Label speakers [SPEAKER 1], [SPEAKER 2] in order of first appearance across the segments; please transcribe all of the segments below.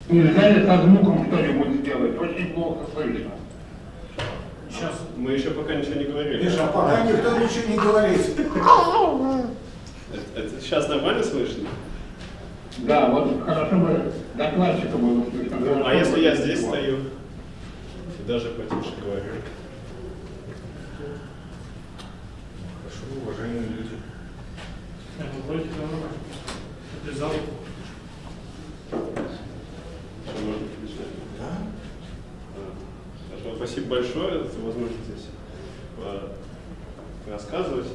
[SPEAKER 1] Нельзя ли со звуком что-нибудь сделать? Очень плохо слышно.
[SPEAKER 2] Сейчас.
[SPEAKER 3] Мы еще пока ничего не говорили.
[SPEAKER 2] Миша, а пока никто ничего не говорит.
[SPEAKER 3] Это сейчас нормально слышно?
[SPEAKER 1] Да, вот хорошо бы докладчика было слышно.
[SPEAKER 3] Ну, а если я здесь стою и даже потише говорю?
[SPEAKER 2] Хорошо, уважаемые люди.
[SPEAKER 4] Вы вроде нормально. Это зал.
[SPEAKER 3] Что можно включать?
[SPEAKER 2] Да?
[SPEAKER 3] Хорошо, спасибо большое за возможность здесь рассказывать.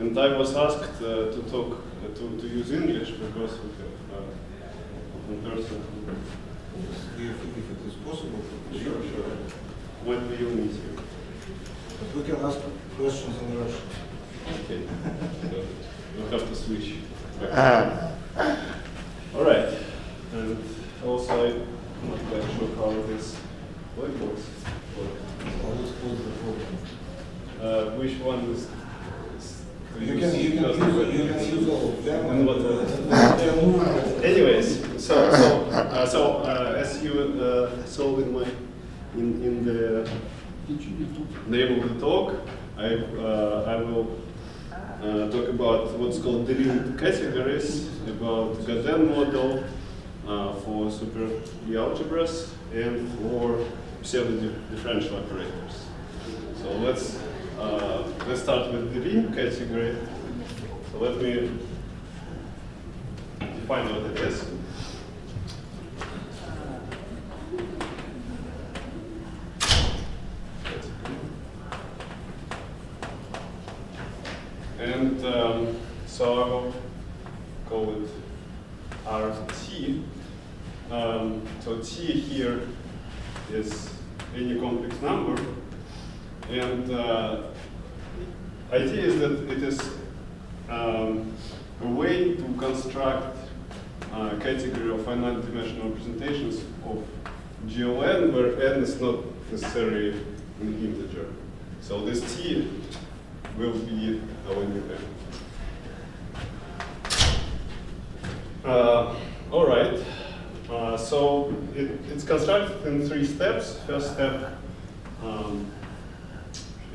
[SPEAKER 3] And I was asked to talk, to use English because we have one person.
[SPEAKER 2] If it is possible.
[SPEAKER 3] Sure. Might be unique here.
[SPEAKER 2] But we can ask questions in Russian.
[SPEAKER 3] Okay. So we'll have to switch. All right. And also, I'm not quite sure how this works.
[SPEAKER 2] Let's close the program.
[SPEAKER 3] Which one is
[SPEAKER 2] You can use all of them.
[SPEAKER 3] And what anyways, so as you saw in my in the name of the talk, I will talk about what's called Deline categories, about Gaudin model for super algebras and for pseudo-differential operators. So let's start with the Deline category. So let me define what it is. And so I will call it RT. So T here is any complex number. And idea is that it is a way to construct a category of finite dimensional representations of GLN where n is not necessarily an integer. So this T will be our new n. All right. So it's constructed in 3 steps. First step,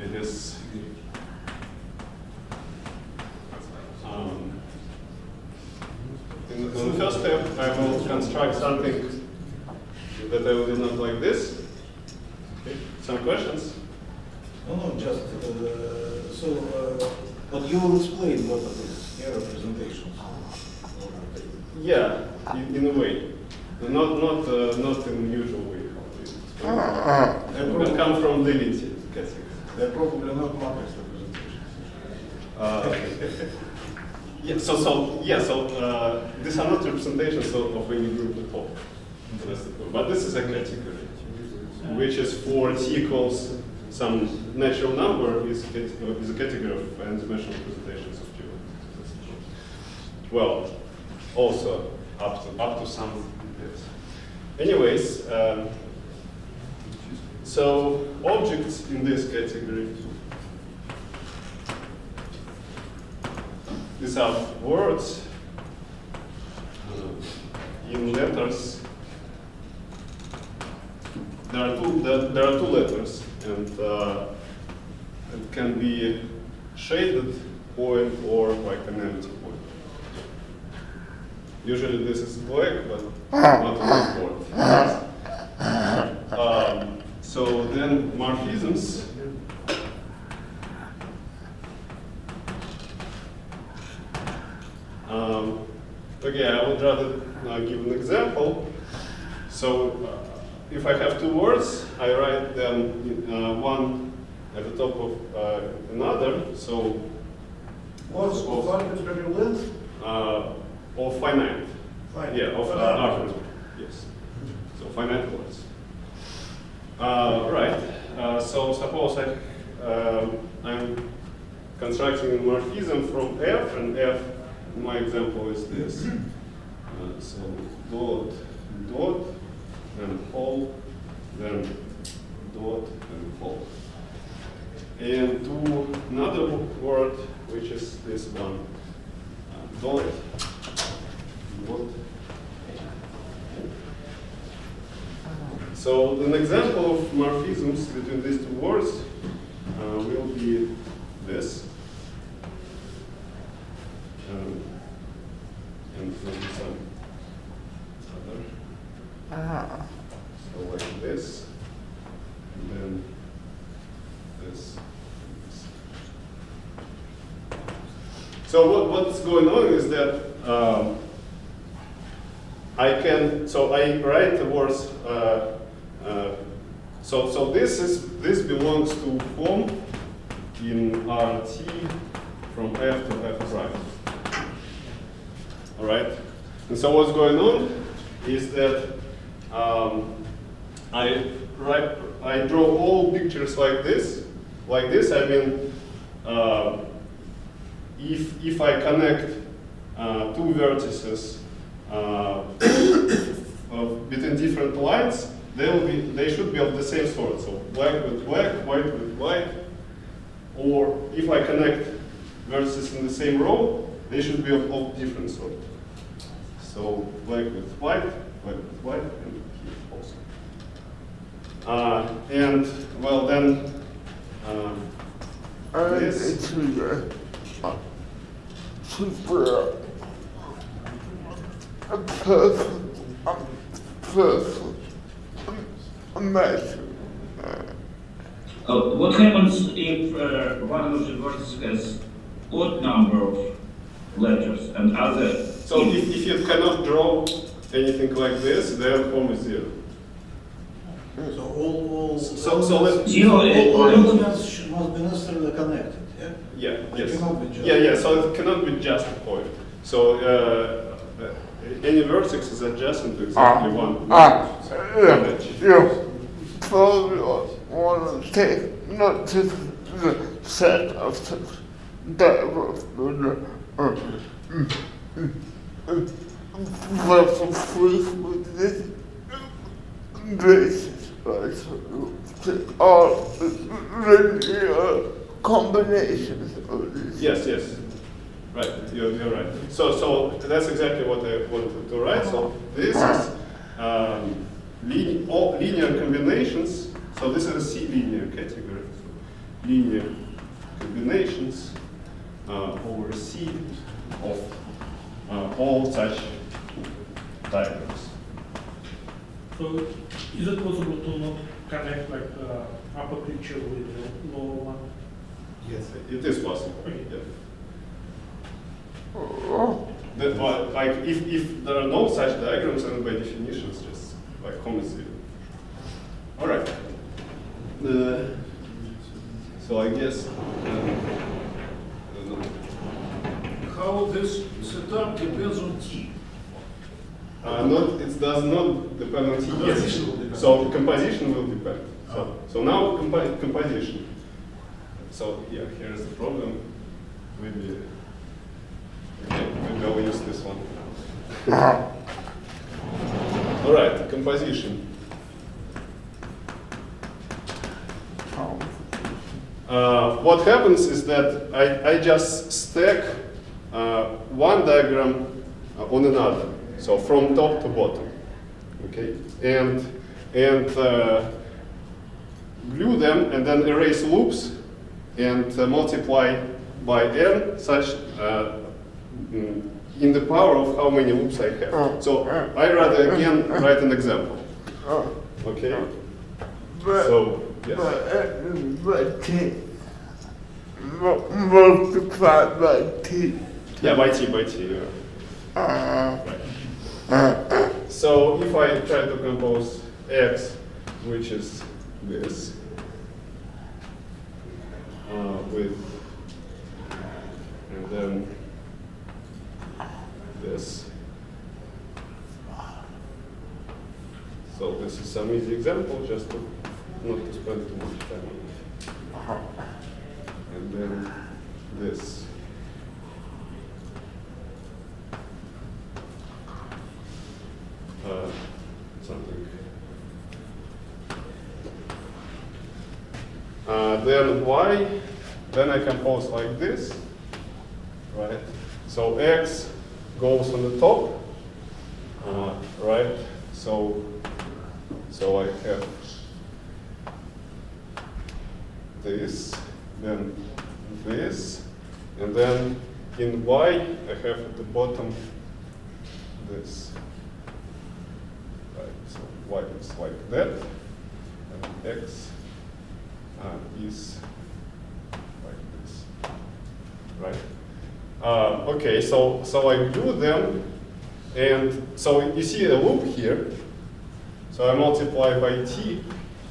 [SPEAKER 3] it is in the first step, I will construct something that I will denote like this. Okay. Some questions?
[SPEAKER 2] No, just but you will explain what it is, yeah, representations.
[SPEAKER 3] Yeah, in a way, not in usual way. They will come from Delity category.
[SPEAKER 2] They're probably not matrix representations.
[SPEAKER 3] So these are not representations of any group at all. But this is a category, which is for T equals some natural number is a category of n-dimensional representations of Q. Well, also up to some details. Anyways, so objects in this category, these are words in letters. There are two letters, and it can be shaded point or like an empty point. Usually this is black, but not on this board. So then morphisms. Okay, I would rather give an example. So if I have 2 words, I write them one at the top of another. So
[SPEAKER 2] Words of arbitrary length?
[SPEAKER 3] Of finite. Yeah, of arbitrary. Yes. So finite words. Right. So suppose I'm constructing a morphism from F, and F, in my example, is this. So dot, dot, and whole, then dot and whole. And to another word, which is this one, dot, dot, So an example of morphisms between these two words will be this. And maybe some other. So like this, and then this. So what's going on is that I write the words. So this belongs to form in RT from F to F prime. All right. And so what's going on is that I draw all pictures like this. Like this, I mean, if I connect two vertices between different lines, they should be of the same sort. So black with black, white with white. Or if I connect vertices in the same row, they should be of different sort. So black with white, and here also. And well then, this.
[SPEAKER 5] What happens if one of the vertices has odd number of letters and other?
[SPEAKER 3] So if you cannot draw anything like this, then form is zero.
[SPEAKER 2] So all
[SPEAKER 5] Zero
[SPEAKER 2] elements must be necessarily connected, yeah?
[SPEAKER 3] Yeah,
[SPEAKER 2] It
[SPEAKER 3] yes.
[SPEAKER 2] cannot be just-
[SPEAKER 3] Yeah, so it cannot be just a point. So any vertex is adjacent to exactly one edge.
[SPEAKER 6] Probably want to take not just the set of diagrams, but for free with this basis, all linear combinations of this.
[SPEAKER 3] Yes. Right, you're right. So that's exactly what I wanted to write. So this is all linear combinations. So this is a C-linear category. So linear combinations over C of all such diagrams.
[SPEAKER 4] So is it possible to not connect like the upper picture with the lower one?
[SPEAKER 3] Yes, it is possible.
[SPEAKER 4] Okay.
[SPEAKER 3] Yeah. That, like if there are no such diagrams, then by definition it's just like form is zero. All right. So I guess I don't know.
[SPEAKER 2] How this setup depends on T.
[SPEAKER 3] It does not depend on T.
[SPEAKER 2] Composition will depend.
[SPEAKER 3] So composition will depend. So now composition. So yeah, here's the problem. Maybe I'll use this one. All right, composition. What happens is that I just stack one diagram on another, so from top to bottom, okay, and glue them and then erase loops and multiply by n such in the power of how many loops I have. So I rather again write an example. Okay. So yes.
[SPEAKER 6] But T multiplied by T.
[SPEAKER 3] Yeah, by T. Yeah. Right. So if I try to compose X, which is this, with, and then this. So this is some easy example, just to not to spend too much time on it. And then this. Something. Then Y, then I compose like this, right? So X goes on the top, right? So So I have this, then this, and then in y I have at the bottom this. Right, so y is like that, and x is like this. Right? Okay, so I do them, and so you see a loop here. So I multiply by t.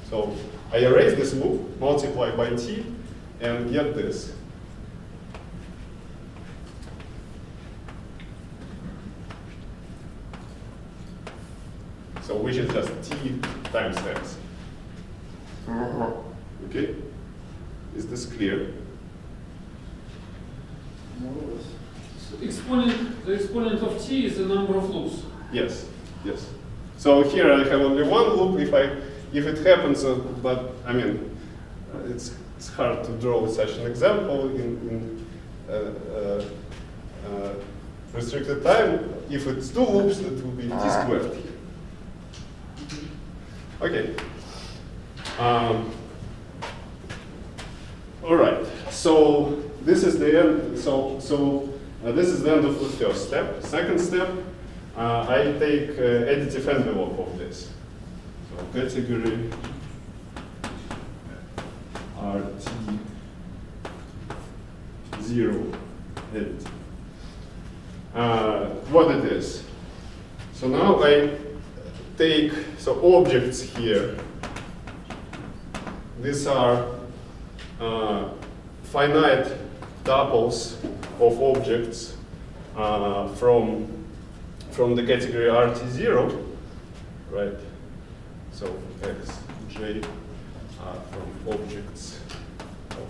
[SPEAKER 3] So I erase this loop, multiply by t, and get this. So which is just t times x. Okay? Is this clear?
[SPEAKER 7] The exponent of t is the number of loops.
[SPEAKER 3] Yes, yes. So here I have only one loop. If it happens, but I mean, it's hard to draw such an example in restricted time. If it's two loops, it will be t squared here. Okay. All right. So this is the end. So this is the end of the first step. Second step, I take additive envelope of this. So category RT0 edit. What it is. So now I take objects here. These are finite tuples of objects from the category RT0, right? So X, J are from objects of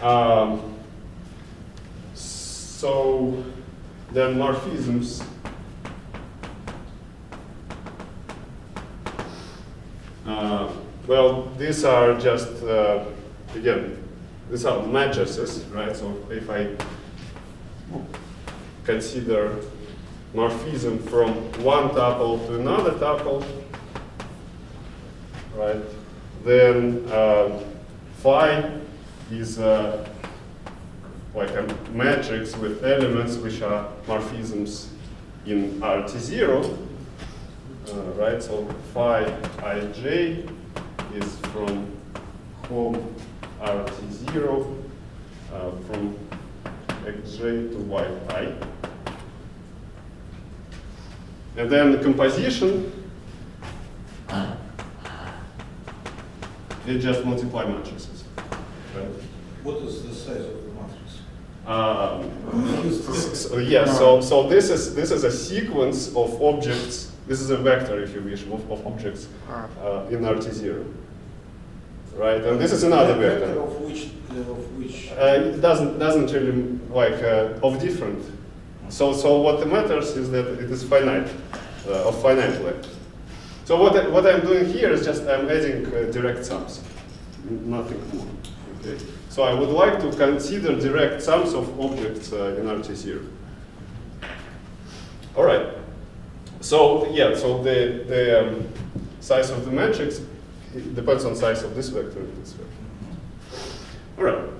[SPEAKER 3] RT0. So then morphisms. Well, these are just, again, these are matrices, right? So if I consider morphism from one tuple to another tuple, right, then phi is like a matrix with elements which are morphisms in RT0, right? So phi ij is from home RT0 from xj to yi. And then the composition, they just multiply matrices. Right?
[SPEAKER 2] What is the size of the matrix?
[SPEAKER 3] So this is a sequence of objects. This is a vector, if you wish, of objects in RT0, right? And this is another vector.
[SPEAKER 2] Of which?
[SPEAKER 3] It doesn't really like of different. So what matters is that it is finite, of finite length. So what I'm doing here is just I'm adding direct sums, nothing more. Okay. So I would like to consider direct sums of objects in RT0. All right. So yeah, so the size of the matrix depends on size of this vector and this vector. All right.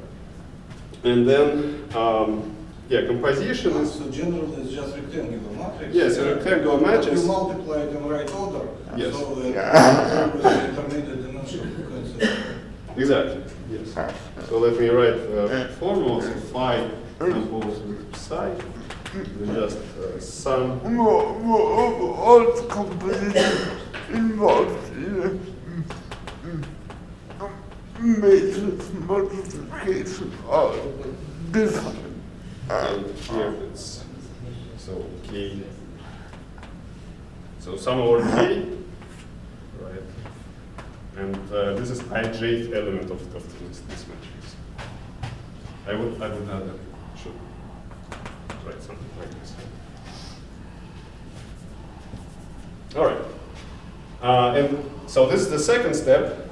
[SPEAKER 3] And then yeah, composition is.
[SPEAKER 2] So generally it's just rectangular matrix.
[SPEAKER 3] Yes, a rectangular matrix.
[SPEAKER 2] You multiply it in right order.
[SPEAKER 3] Yes.
[SPEAKER 2] So that the intermediate dimension consider.
[SPEAKER 3] Exactly. Yes. So let me write formulas. So phi equals psi. Just sum.
[SPEAKER 6] All composition involved matrix modification are different.
[SPEAKER 3] And here it's so k. So sum over k, right? And this is ijth element of this matrix. I would rather should write something like this. All right. And so this is the second step.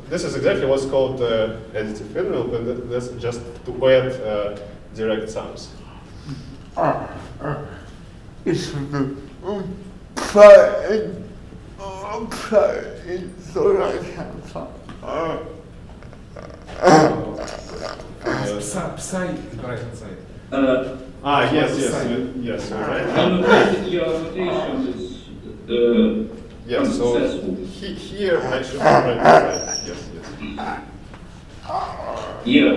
[SPEAKER 3] This is exactly what's called additive envelope, and that's just to add direct sums.
[SPEAKER 6] is applying the right hand side.
[SPEAKER 2] Psi, right hand side.
[SPEAKER 3] Yes, yes, you're right.
[SPEAKER 5] Your annotation is
[SPEAKER 3] Yes, so
[SPEAKER 5] successful.
[SPEAKER 3] here I should write right. Yes.
[SPEAKER 5] Here,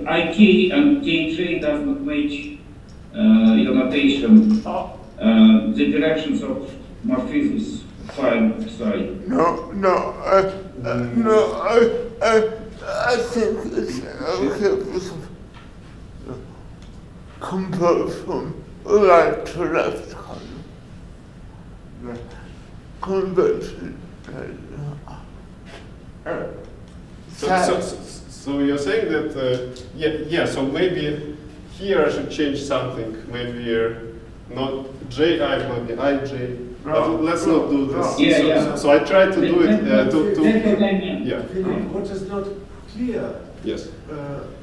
[SPEAKER 5] IK and KJ does not match your notation. The directions of morphisms find psi.
[SPEAKER 6] I think it's okay with compare from right to left column. Convention.
[SPEAKER 3] So you're saying that, so maybe here I should change something. Maybe not JI, maybe IJ. But let's not do this. So I try to do it
[SPEAKER 5] Yeah.
[SPEAKER 2] What is not clear?
[SPEAKER 3] Yes.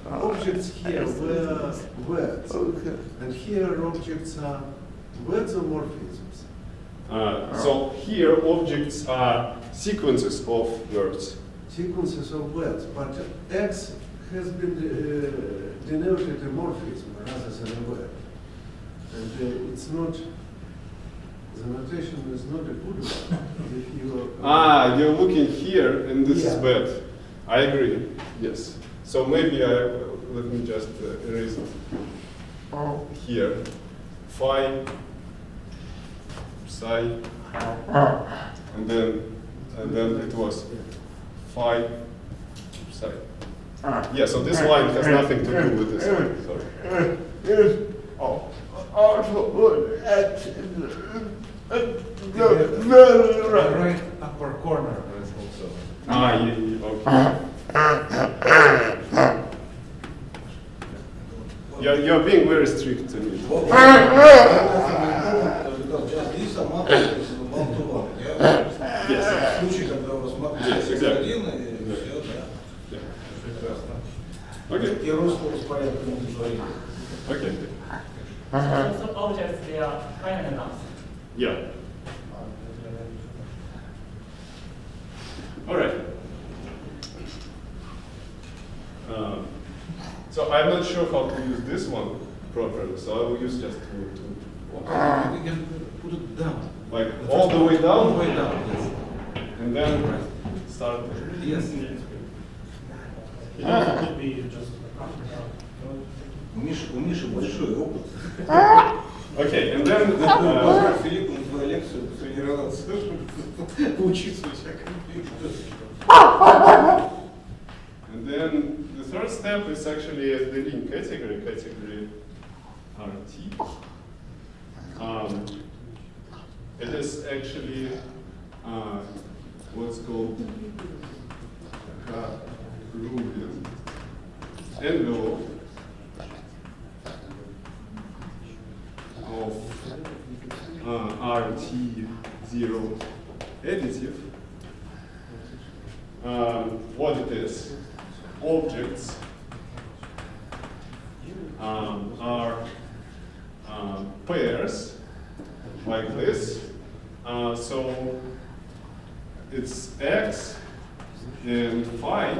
[SPEAKER 2] Objects here were words, and here objects are words or morphisms.
[SPEAKER 3] So here objects are sequences of words.
[SPEAKER 2] Sequences of words, but X has been denoted a morphism rather than a word. And it's not, the notation is not a good one. If
[SPEAKER 3] You're looking here, and this is bad. I agree, yes. So maybe let me just erase it. Here, phi, psi, and then it was phi, psi. Yeah, so this line has nothing to do with this line, sorry.
[SPEAKER 2] right upper corner is also.
[SPEAKER 3] Okay. You're being very strict to me. Yes. Yes, exactly. Okay. Okay.
[SPEAKER 8] So objects, they are finite enough.
[SPEAKER 3] Yeah. All right. So I'm not sure how to use this one properly, so I will use just two.
[SPEAKER 2] You can put it down.
[SPEAKER 3] Like all the way down?
[SPEAKER 2] All the way down, yes.
[SPEAKER 3] And then start.
[SPEAKER 2] Yes.
[SPEAKER 4] Could be just
[SPEAKER 9] У Миши большой опыт.
[SPEAKER 3] Okay, and then
[SPEAKER 9] Позволь Филиппу на твою лекцию потренироваться, поучиться всякому.
[SPEAKER 3] And then the third step is actually a Deligne category RT. It is actually what's called envelope of RT0 additive. What it is? Objects are pairs like this. So it's X and phi.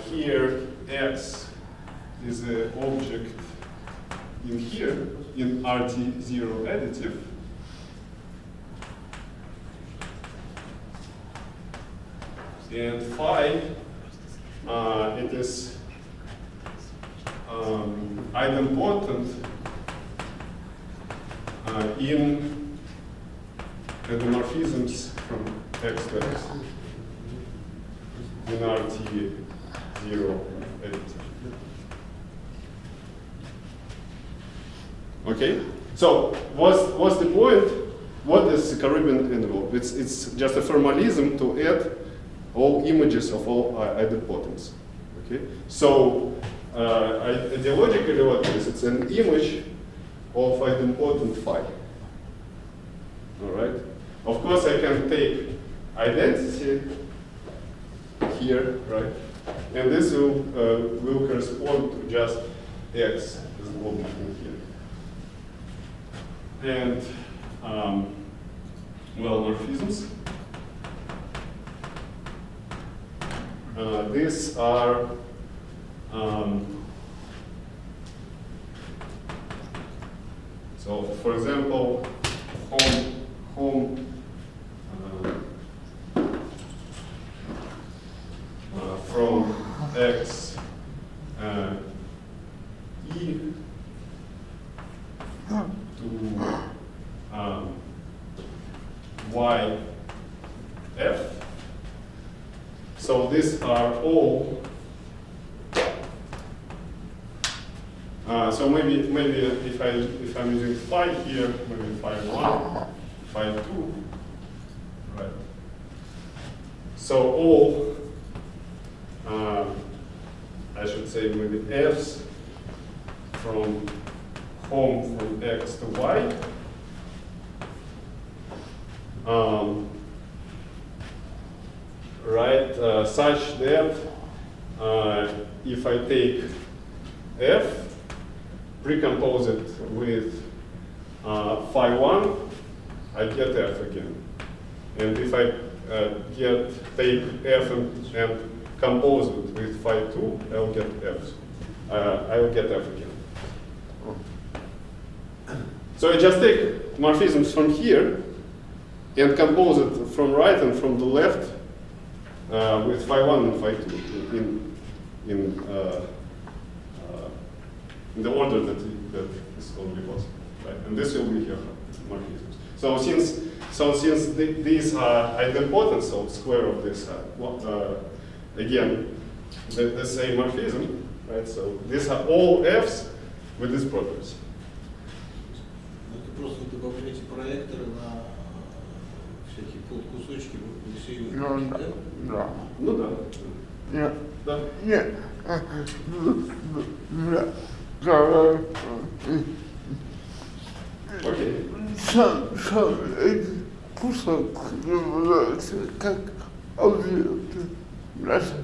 [SPEAKER 3] Here X is an object in here in RT0 additive. And phi, it is idempotent in endomorphisms from X to X in RT0 additive. Okay, so what's the point? What is the Caribbean envelope? It's just a formalism to add all images of all idempotents. Okay, so ideologically, what it is? It's an image of idempotent phi. All right. Of course, I can take identity here, right, and this will correspond to just X as the object in here. and well, morphisms. These are so, for example, home from X E to Y F. So these are all. So maybe if I'm using phi here, maybe phi 1, phi 2, right? So all I should say maybe f's from home from X to Y. Right, such that if I take F, precompose it with phi 1, I get F again. And if I take F and compose it with phi 2, I'll get F. I'll get F again. So I just take morphisms from here and compose it from right and from the left with phi 1 and phi 2 in the order that is only possible, right? And this will be here morphisms. So since these are idempotent, so square of this again the same morphism, right? So these are all f's with these properties.
[SPEAKER 9] Просто добавляйте проекторы на всякие подкусочки, вы все их
[SPEAKER 6] Да. Да.
[SPEAKER 3] Ну да.
[SPEAKER 6] Нет.
[SPEAKER 3] Да.
[SPEAKER 6] Нет. Да.
[SPEAKER 3] Окей.
[SPEAKER 6] Сам кусок является как объект нашей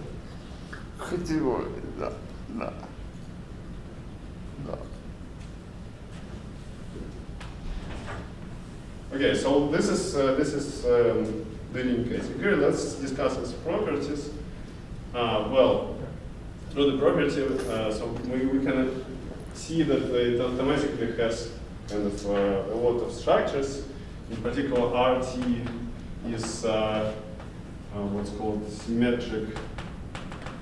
[SPEAKER 6] категории. Да. Да. Да.
[SPEAKER 3] Okay, so this is Delin category. Let's discuss its properties. Well, through the property, so we can see that it automatically has kind of a lot of structures. In particular, RT is what's called symmetric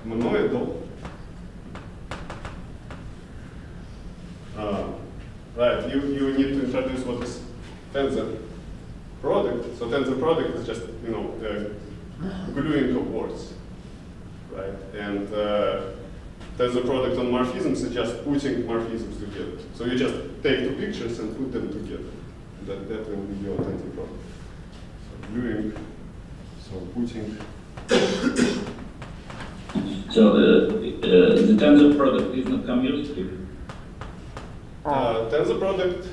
[SPEAKER 3] monoidal. Right, you need to introduce what is tensor product. So tensor product is just, gluing of words, right? And tensor product on morphisms is just putting morphisms together. So you just take two pictures and put them together. That will be your tensor product. So gluing, so putting.
[SPEAKER 5] So the tensor product is not commutative.
[SPEAKER 3] Tensor product.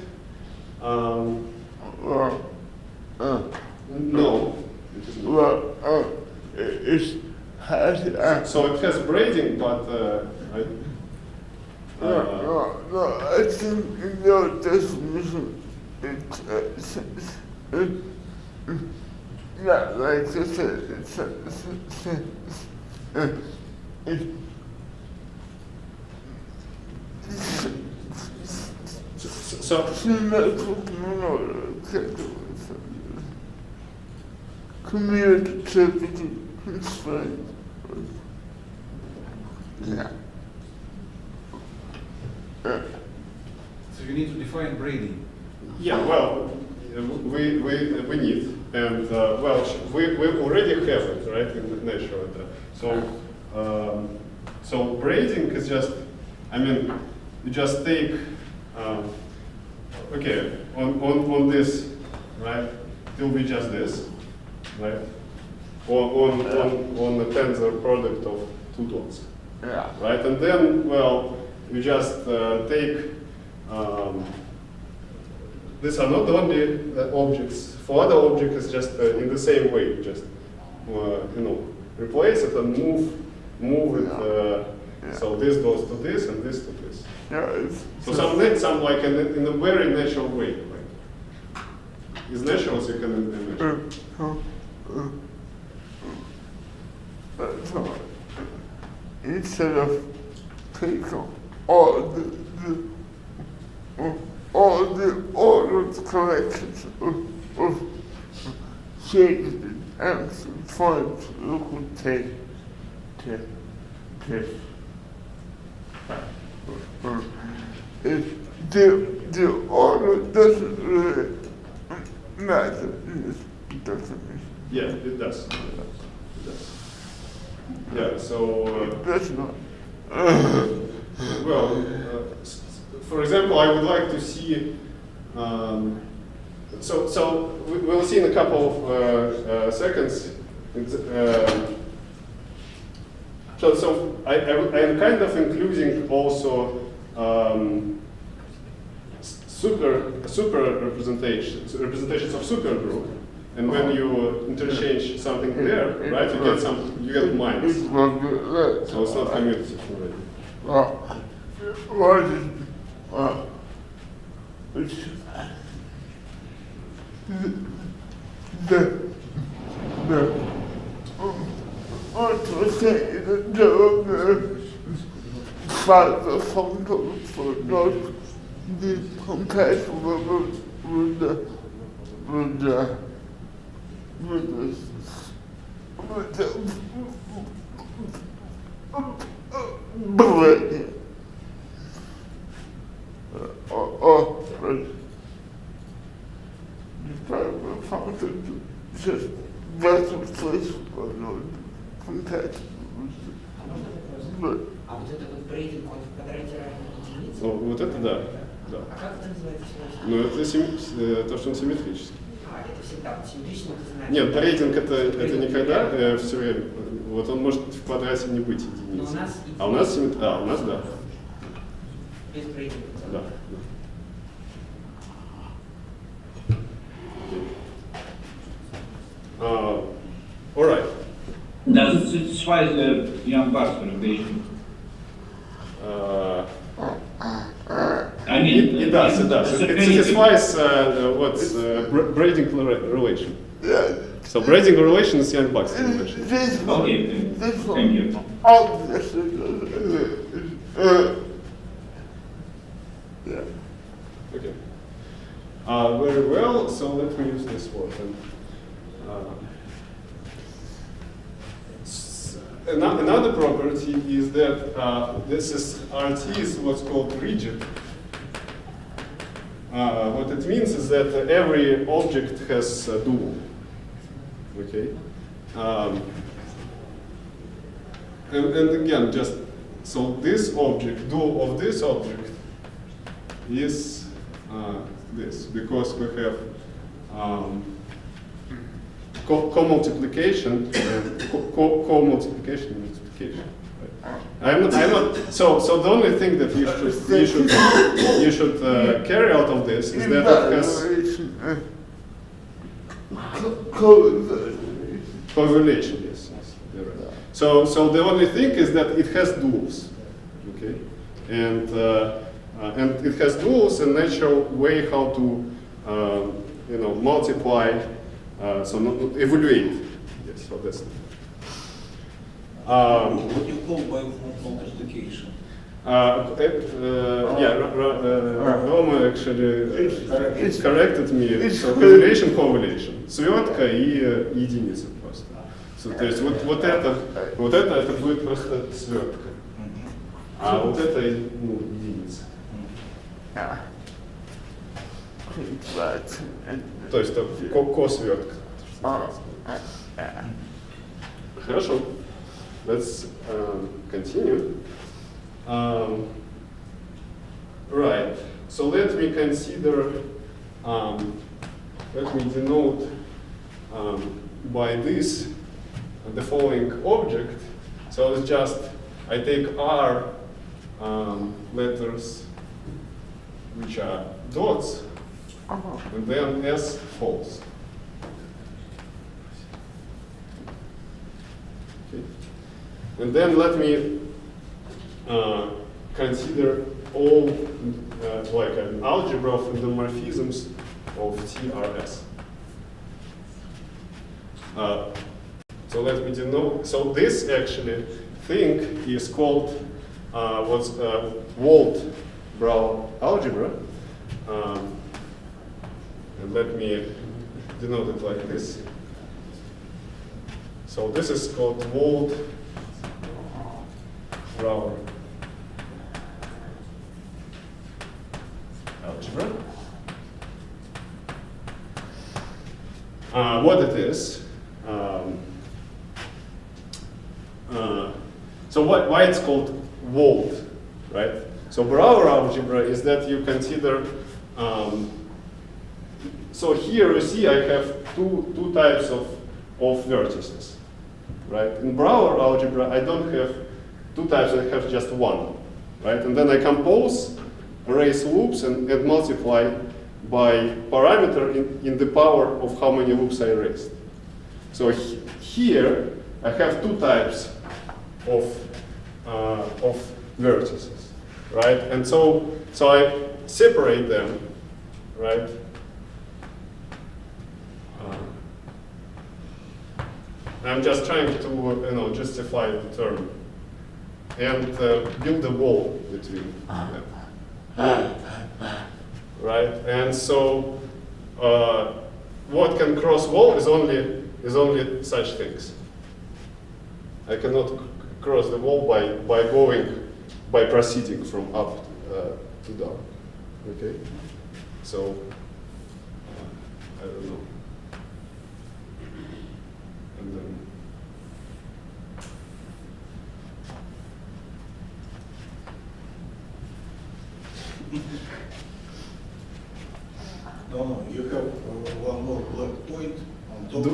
[SPEAKER 3] No.
[SPEAKER 6] It has
[SPEAKER 3] So it has braiding, but
[SPEAKER 6] no, I think in your definition, yeah, like I said,
[SPEAKER 3] so
[SPEAKER 6] community constraint. Yeah.
[SPEAKER 9] So you need to define braiding.
[SPEAKER 3] yeah, well, we need, and well, we already have it, right, in the natural data. So braiding is just, you just take, okay, on this, right, it will be just this, right, on the tensor product of two dots,
[SPEAKER 6] Yeah.
[SPEAKER 3] right, and then, well, you just take, these are not only objects. For other objects, it's just in the same way. Just replace it and move it. So this goes to this and this to this.
[SPEAKER 6] Yeah.
[SPEAKER 3] So some like in a very natural way. Right? is natural, so you can imagine.
[SPEAKER 6] So instead of taking all the ordered collections of shapes and forms, you could take the order doesn't really matter in this definition.
[SPEAKER 3] Yeah, it does. It does. Yeah, so...
[SPEAKER 6] That's not.
[SPEAKER 3] Well, for example, I would like to see... So we'll see in a couple of seconds. So I'm kind of including also super representations of supergroup, and when you interchange something there, right, you get minus. So it's not commutative already.
[SPEAKER 6] The functions for not be compatible with the bullet or the function just better place for not compatible with the
[SPEAKER 10] А вот это вот брейдинг, он в квадрате равен единице?
[SPEAKER 3] Ну, вот это да. Да.
[SPEAKER 10] А как это называется?
[SPEAKER 3] Ну, это то, что он симметрический.
[SPEAKER 10] А, это всегда симметрично, это значит...
[SPEAKER 3] Нет, рейтинг это никогда, все время. Вот он может в квадрате не быть единицей.
[SPEAKER 10] Но у нас
[SPEAKER 3] А у нас симметрия, у нас да.
[SPEAKER 10] Без брейдинга.
[SPEAKER 3] Да. All right.
[SPEAKER 5] Does it satisfy the Young-Bucks relation? I mean,
[SPEAKER 3] It does. It satisfies what's braiding relation. So braiding relation is Young-Bucks relation.
[SPEAKER 5] okay, thank you.
[SPEAKER 6] Yeah.
[SPEAKER 3] Okay. Very well. So let me use this word. Another property is that this is RT is what's called rigid. What it means is that every object has a dual. Okay. And again, just so this object, dual of this object, is this because we have co-multiplication and co-multiplication and multiplication. Right? I'm not. So the only thing that you should carry out of this is that it has correlation. Yes, you're right. So the only thing is that it has duals. Okay, and it has duals and natural way how to multiply. So evaluate. Yes, so that's.
[SPEAKER 9] What you call by multiplication?
[SPEAKER 3] Roma actually corrected me. So correlation. Свертка и единица просто. So, то есть вот это будет просто свертка, а вот это единица. То есть ко-свертка. Хорошо. Let's continue. Right. So let me consider. Let me denote by this the following object. So it's just I take R letters which are dots. And then S false. Okay. And then let me consider all like an algebra of endomorphisms of TRS. So let me denote. So this actually thing is called what's Wald-Brown algebra. And let me denote it like this. So this is called Wald-Brown algebra. What it is. So why it's called Wald, right? So Brouwer algebra is that you consider. So here you see I have two types of vertices, right? In Brouwer algebra I don't have two types, I have just one, right? And then I compose arrays loops and multiply by parameter in the power of how many loops I erased. So here I have two types of vertices, right? And so I separate them, right? I'm just trying to justify the term and build a wall between them, right? And so what can cross wall is only such things. I cannot cross the wall by proceeding from up to down. Okay, so I don't know. And then
[SPEAKER 9] No, you have one more black point on top.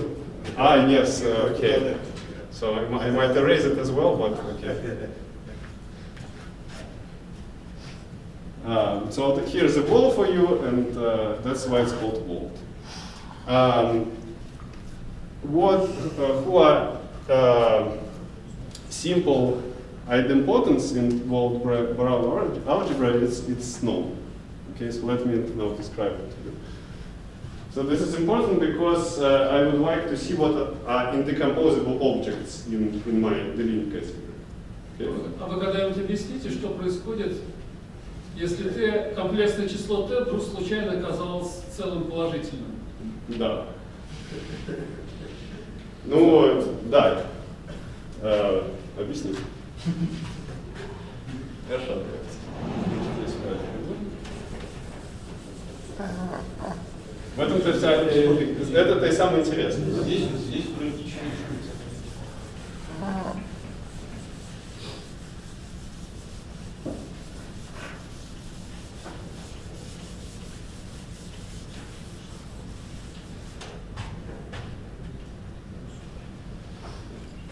[SPEAKER 3] Yes, okay. So I might erase it as well, but okay. So here's a wall for you, and that's why it's called wall. Who are simple idempotents in Wald-Brown algebra? It's known. Okay, so let me now describe it to you. So this is important because I would like to see what are indecomposable objects in my Deligne category. Okay.
[SPEAKER 7] А вы когда-нибудь объясните, что происходит, если t комплексное число t вдруг случайно оказалось целым положительным?
[SPEAKER 3] Да. Ну, да. Объясни. Хорошо. В этом-то это и самое интересное.
[SPEAKER 9] Здесь практически.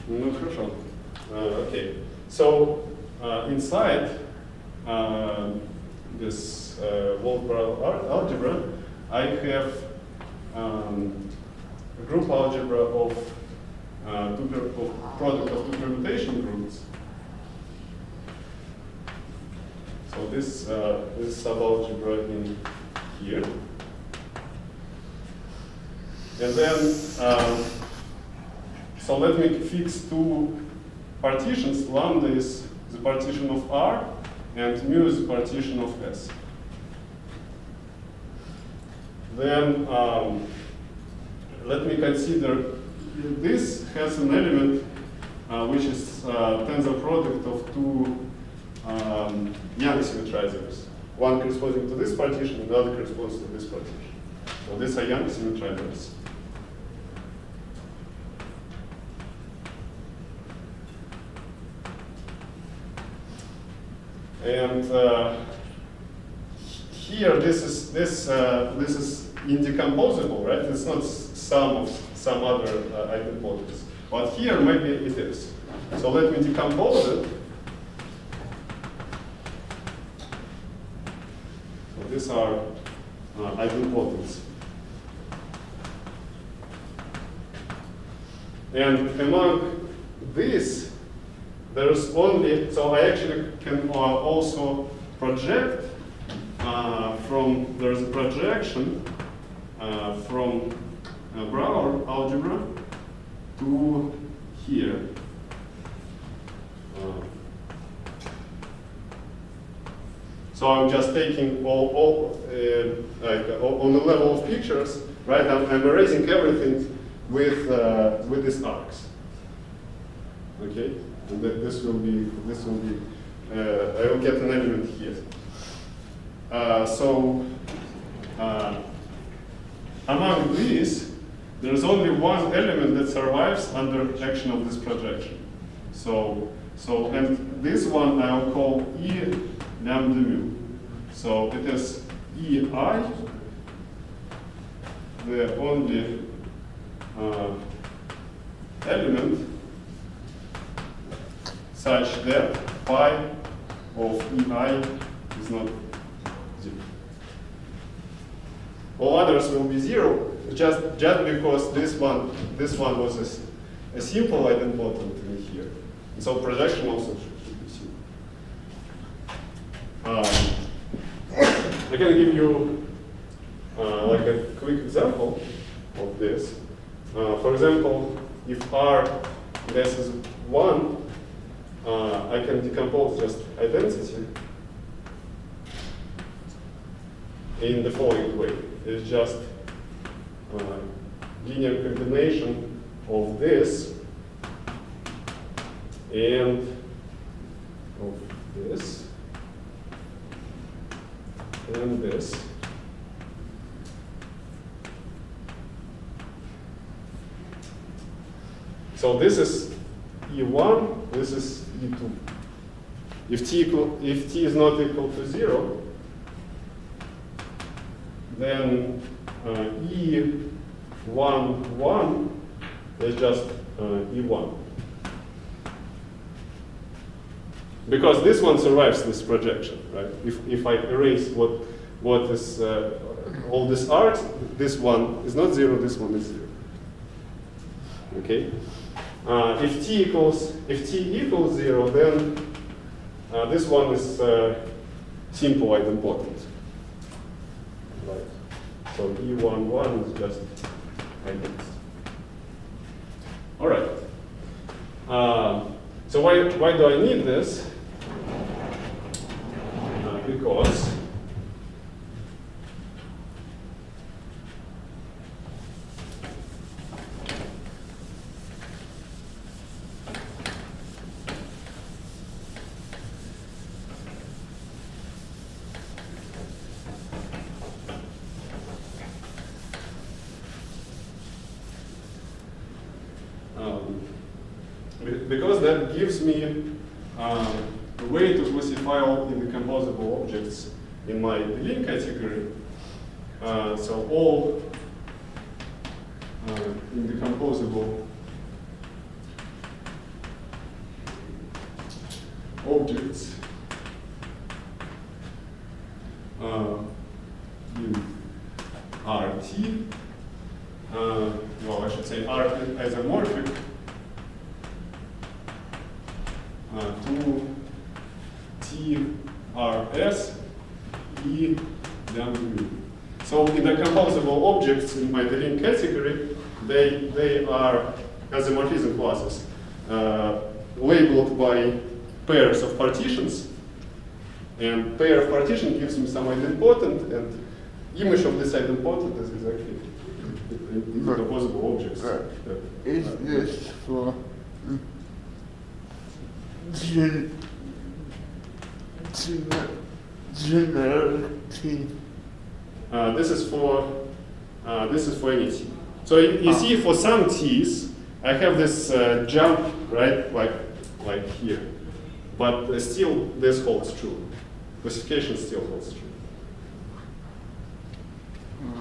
[SPEAKER 3] Ну хорошо. Okay. So inside this Wald-Brown algebra, I have a group algebra of product of two permutation groups. So this subalgebra in here, and then so let me fix two partitions. Lambda is the partition of R, and mu is the partition of S. Then let me consider this has an element which is tensor product of two Young symmetrizers. One corresponding to this partition, the other corresponds to this partition. So these are Young symmetrizers. And here, this is indecomposable, right? It's not sum of some other idempotents. But here, maybe it is. So let me decompose it. So these are idempotents. And among these, there's only, so I actually can also project there's a projection from Brouwer algebra to here. So I'm just taking all on the level of pictures, right? I'm erasing everything with these arcs. Okay, and this will be I will get an element here. Among these, there is only one element that survives under action of this projection. And this one I will call E lambda mu. So it is EI, the only element such that phi of EI is not 0. All others will be 0, just because this one was a simple idempotent in here. And so projection also should be simple. I can give you like a quick example of this. For example, if R this is 1, I can decompose just identity in the following way. It's just linear combination of this and of this and this. So this is E1, this is E2. If t is not equal to 0, then E11 is just E1. Because this one survives this projection, right? If I erase what is all this art, this one is not 0, this one is 0. Okay? If t equals 0, then this one is simple idempotent. Right. So E11 is just identity. All right. So why do I need this? Because that gives me a way to classify all indecomposable objects in my Deligne category. So all indecomposable objects in RT, well, I should say R isomorphic to TRS E lambda mu. So indecomposable objects in my Deligne category, they are isomorphism classes labeled by pairs of partitions, and pair of partition gives me some idempotent, and image of this idempotent is exactly indecomposable objects.
[SPEAKER 6] Is this for generality?
[SPEAKER 3] This is for any t. So you see, for some t's, I have this jump, right, like here, but still this holds true. Classification still holds true.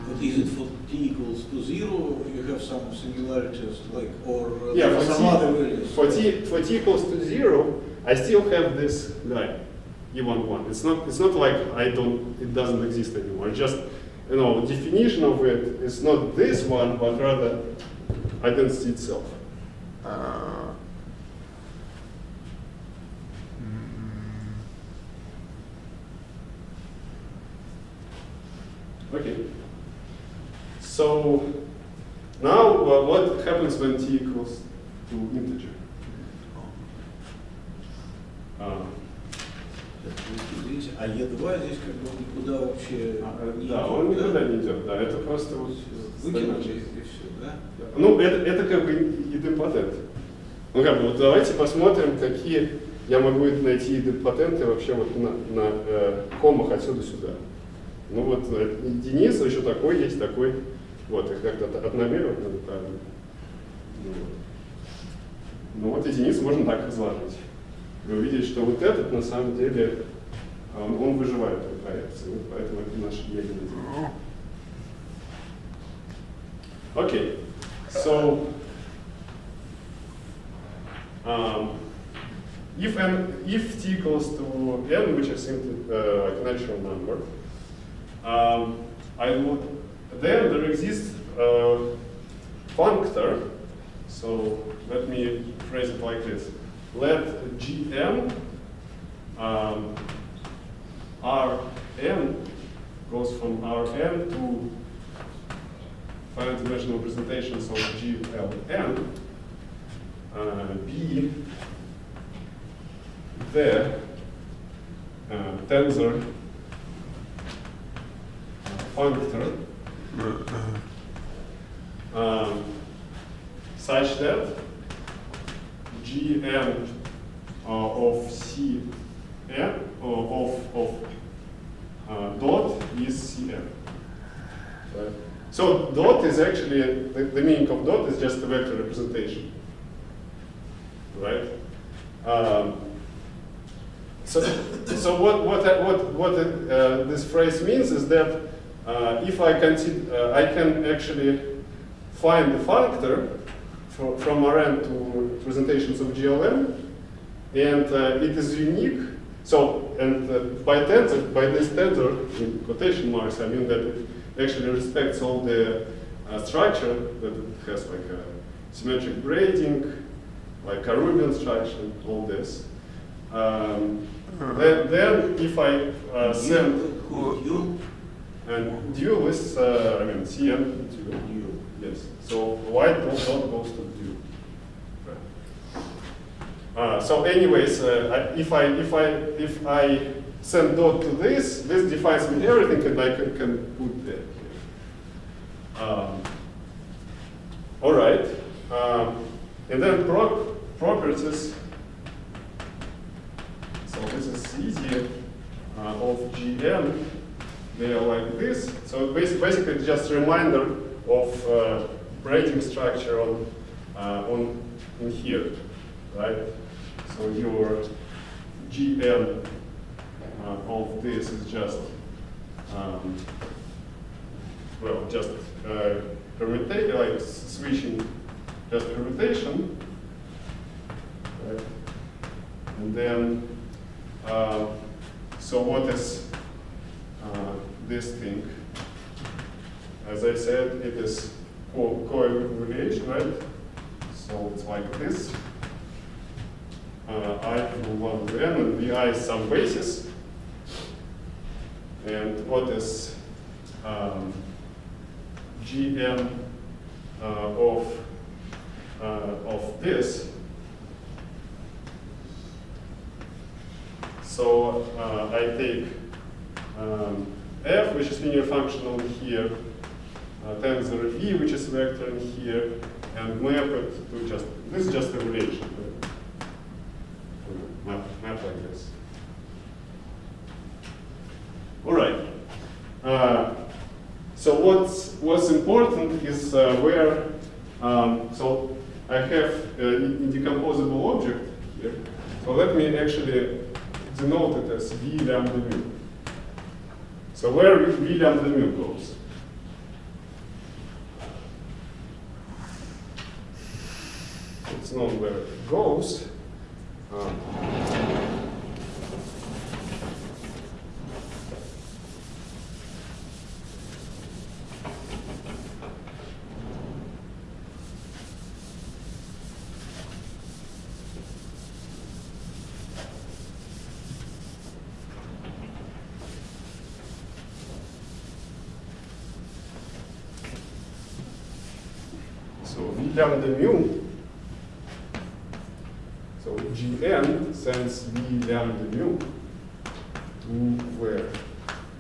[SPEAKER 9] But is it for t equals to 0? You have some singularities, like, or
[SPEAKER 3] yeah,
[SPEAKER 9] some other values?
[SPEAKER 3] For t equals to 0, I still have this guy, E11. It's not like it doesn't exist anymore. It's just, definition of it is not this one, but rather identity itself. Okay. So Now, what happens when t equals to integer?
[SPEAKER 9] Видите, а Е2 здесь как бы никуда вообще не
[SPEAKER 3] Да,
[SPEAKER 9] идет,
[SPEAKER 3] он никуда не идет, да, это просто вот
[SPEAKER 9] выкинули и все, да?
[SPEAKER 3] Ну, это как бы идемпотент. Ну, как бы, вот давайте посмотрим, какие я могу найти идемпотенты вообще вот на комах отсюда сюда. Ну вот единица еще такой есть, такой. Вот, их как-то одномерно надо правильно. Ну вот единицу можно так разложить. Вы увидите, что вот этот на самом деле он выживает в проекции, поэтому это наш единица. Okay, so if t equals to n, which is simply like a natural number, then there exists a functor. So let me phrase it like this: let Gn Rn goes from Rn to finite dimensional representations of GLN be the tensor functor such that Gn of Cn of dot is Cn. Right? So dot is actually, the meaning of dot is just a vector representation, right? So what this phrase means is that if I consider, I can actually find the functor from Rn to representations of GLN, and it is unique. So, and by this tensor, in quotation marks, I mean that it actually respects all the structure, that it has like a symmetric braiding, like a Rubian structure, all this. Then if I send and dual is, I mean, Cn dual. Yes. So white dot goes to dual. So anyways, if I send dot to this defines me everything, and I can put that here. All right. And then properties. So this is easy of Gn. They are like this. So basically it's just a reminder of braiding structure on in here, right? So your Gn of this is just well, just permutation, like switching, just permutation, right? And then so what is this thing? As I said, it is co-evaluation, right? So it's like this. I from 1 to n, and vi is some basis. And what is Gn of this? So I take f, which is linear functional here, tensor v, which is vector in here, and map it to just, this is just a relation. Map like this. All right. So what's important is where, so I have a decomposable object here. So let me actually denote it as v lambda mu. So where v lambda mu goes? It's known where it goes. So v lambda mu, so Gn sends v lambda mu to where?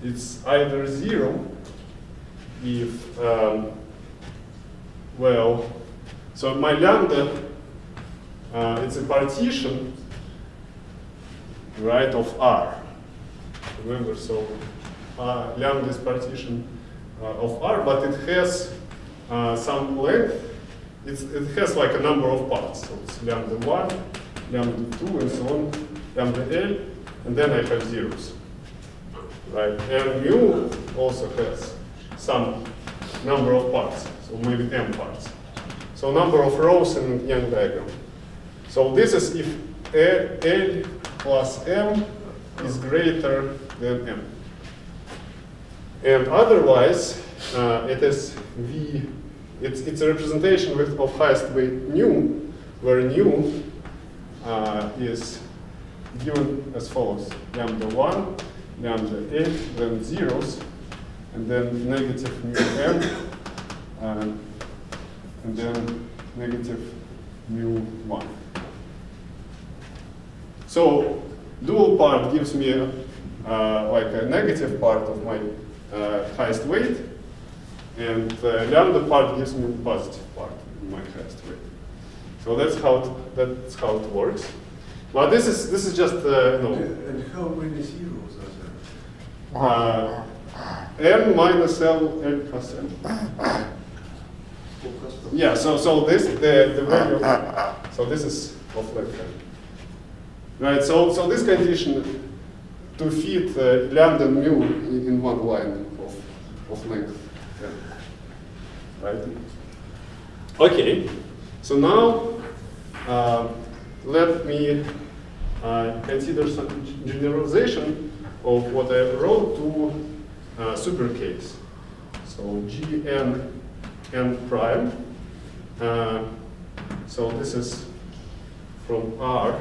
[SPEAKER 3] It's either 0 if, well, so my lambda, it's a partition, right, of R. Remember, so lambda is partition of R, but it has some length. It has like a number of parts. So it's lambda 1, lambda 2, and so on, lambda L, and then I have zeros. Right? And mu also has some number of parts, so maybe m parts. So number of rows in Young diagram. So this is if L plus m is greater than m. And otherwise, it is v. It's a representation of highest weight nu, where nu is given as follows: lambda 1, lambda 8, then zeros, and then negative mu m, and then negative mu 1. So dual part gives me like a negative part of my highest weight, and lambda part gives me the positive part of my highest weight. So that's how it works. But this is just no.
[SPEAKER 2] And how many zeros are there?
[SPEAKER 3] N minus L, L plus M. Yeah. So this the value. So this is of left hand. Right. So this condition to fit lambda and mu in one line of length. Yeah. Right. Okay. So now let me consider some generalization of what I wrote to super case. So Gn n prime. So this is from R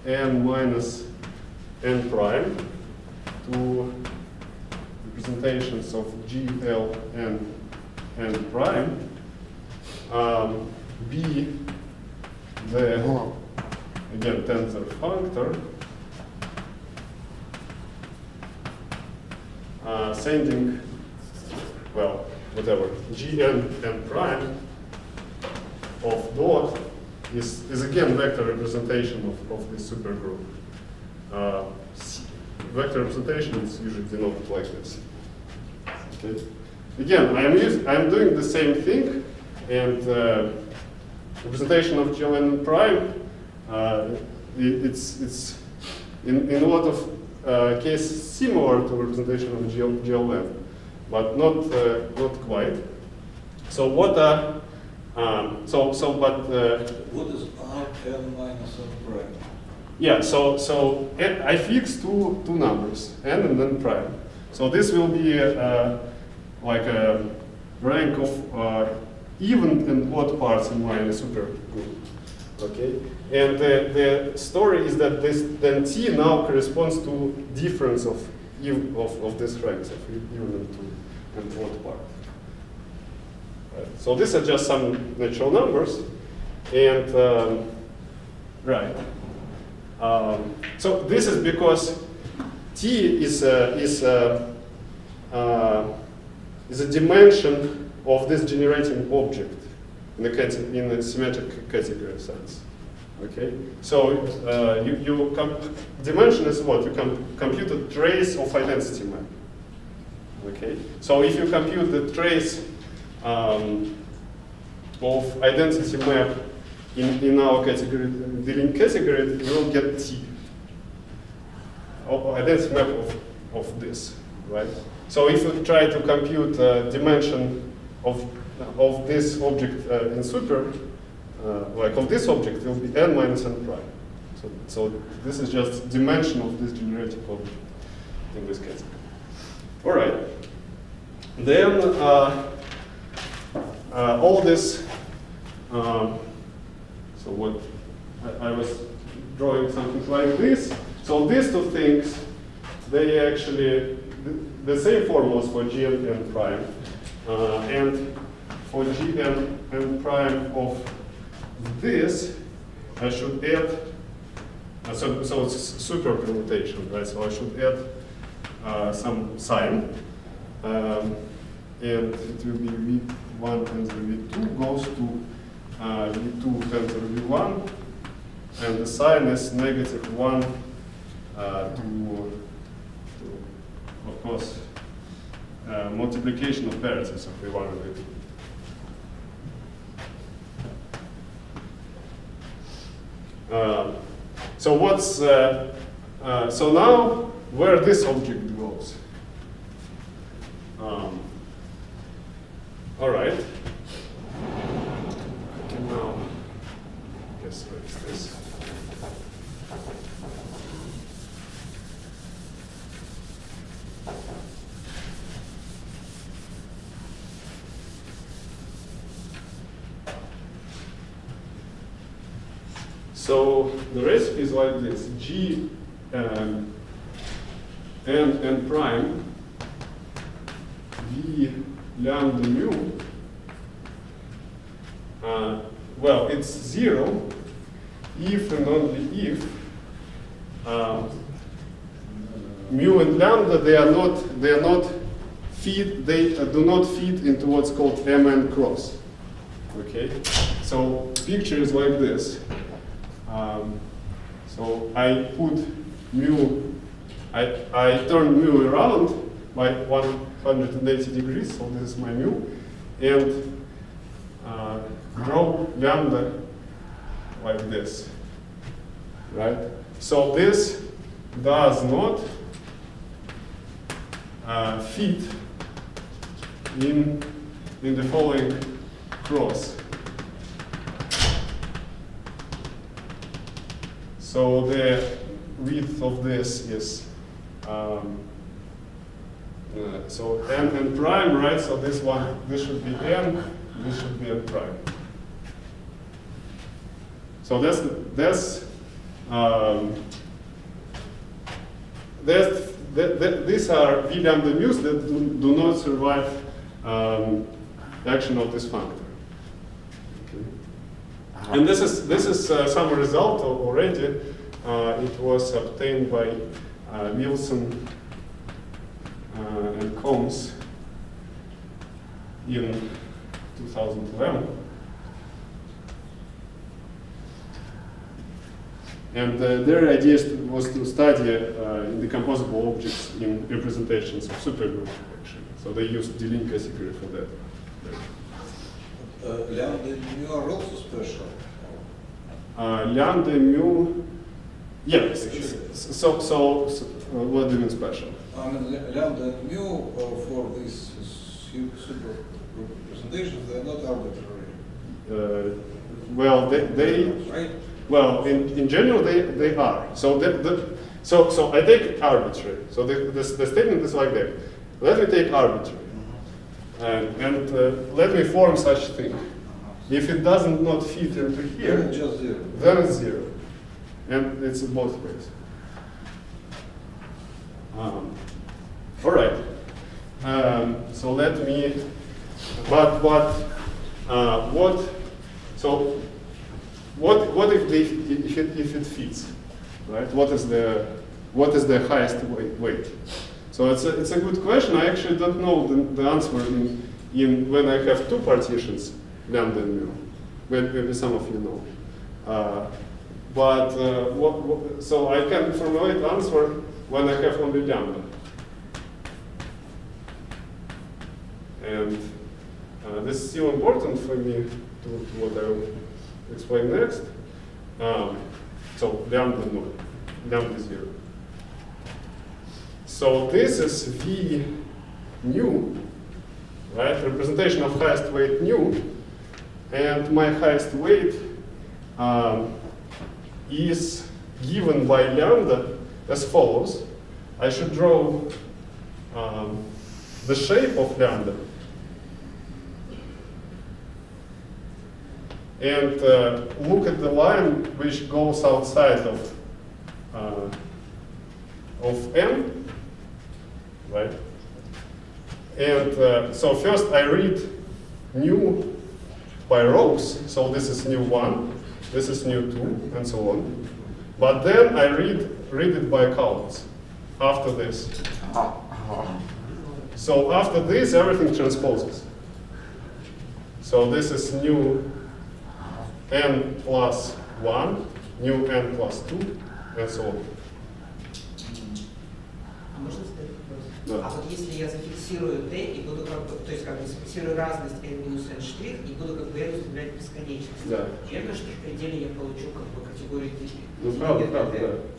[SPEAKER 3] n minus n prime to representations of GL n prime. B the again tensor functor sending, well, whatever, Gn n prime of dot is again vector representation of this supergroup. Vector representation is usually denoted like this. Okay. Again, I'm doing the same thing, and representation of GLN prime. It's in a lot of cases similar to representation of GLN, but not quite. So what
[SPEAKER 9] what is R n minus n prime?
[SPEAKER 3] Yeah, so I fix two numbers, n and n prime. So this will be like a rank of even and odd parts in my supergroup. Okay, and the story is that then T now corresponds to difference of this ranks of even and odd part. Right. So these are just some natural numbers, and right. So this is because T is a dimension of this generating object in the symmetric category sense. Okay, so dimension is what you compute a trace of identity map. Okay, so if you compute the trace of identity map in our category, Deligne category, you will get T, identity map of this, right? So if you try to compute dimension of this object in super, like of this object, it will be n minus n prime. So this is just dimension of this generating object in this category. All right. Then all this. So what I was drawing something like this. So these two things, they actually the same formulas for G and n prime, and for Gn n prime of this, I should add, so it's super permutation, right? So I should add some sign, and it will be V1 tensor V2 goes to V2 tensor V1, and the sign is -1 to of course, multiplication of parentheses of V1 and V2. So what's so now where this object goes? All right. I can now guess what is this. So the recipe is like this: G n prime V lambda mu. Well, it's 0 if and only if mu and lambda they do not fit into what's called Mn cross. Okay, so picture is like this. So I put mu, I turn mu around by 180 degrees, so this is my mu, and draw lambda like this, right? So this does not fit in the following cross. So the width of this is so n prime, right? So this should be n, this should be n prime. So these are V lambda mu's that do not survive action of this functor. And this is some result already. It was obtained by Wilson and Combs in 2011. And their idea was to study decomposable objects in representations of supergroup, actually. So they used Deligne category for that.
[SPEAKER 9] Lambda mu are also special.
[SPEAKER 3] Lambda mu, yes. So what do you mean special?
[SPEAKER 9] I mean, lambda and mu for these super representations, they are not arbitrary.
[SPEAKER 3] Well, they
[SPEAKER 9] right?
[SPEAKER 3] Well, in general, they are. So so I take arbitrary. So the statement is like that. Let me take arbitrary. And let me form such thing. If it doesn't not fit into here,
[SPEAKER 9] Then it's just 0.
[SPEAKER 3] then it's 0. And it's in both ways. All right. So let me, so what if it fits, right? What is the highest weight? So it's a good question. I actually don't know the answer in when I have two partitions, lambda and mu. Maybe some of you know. So I can formulate answer when I have only lambda. And this is still important for me to what I will explain next. So lambda 0, lambda 0. So this is V nu, right? Representation of highest weight nu, and my highest weight is given by lambda as follows. I should draw the shape of lambda, and look at the line which goes outside of M, right? And so first I read new by rows. So this is new 1, this is new 2, and so on. But then I read it by columns after this. So after this, everything transposes. So this is new n plus 1, new n plus 2, and so on.
[SPEAKER 10] Можно задать вопрос?
[SPEAKER 3] Да.
[SPEAKER 10] А вот если я зафиксирую t и буду как бы, то есть как бы зафиксирую разность n минус n штрих и буду как бы n устремлять в бесконечность.
[SPEAKER 3] Да.
[SPEAKER 10] Верно, что в пределе я получу как бы категорию Делиня?
[SPEAKER 3] Ну, правда,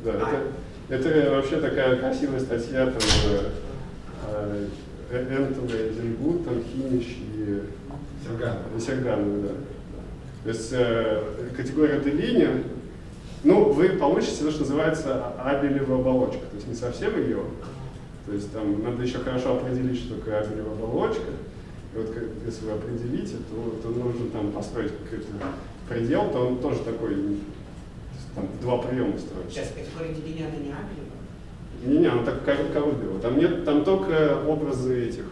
[SPEAKER 3] да. Это вообще такая красивая статья, там, Энтовый, Зельгут, там, Хинич и Серганов, да. То есть категория Делиня, ну, вы получите то, что называется абелевая оболочка, то есть не совсем ее, то есть там надо еще хорошо определить, что такое абелевая оболочка, и вот если вы определите, то нужно там построить какой-то предел, то он тоже такой, там, два приема строится.
[SPEAKER 10] Сейчас категория Делиня, она не абелева?
[SPEAKER 3] Не, она так коробила. Там нет, там только образы этих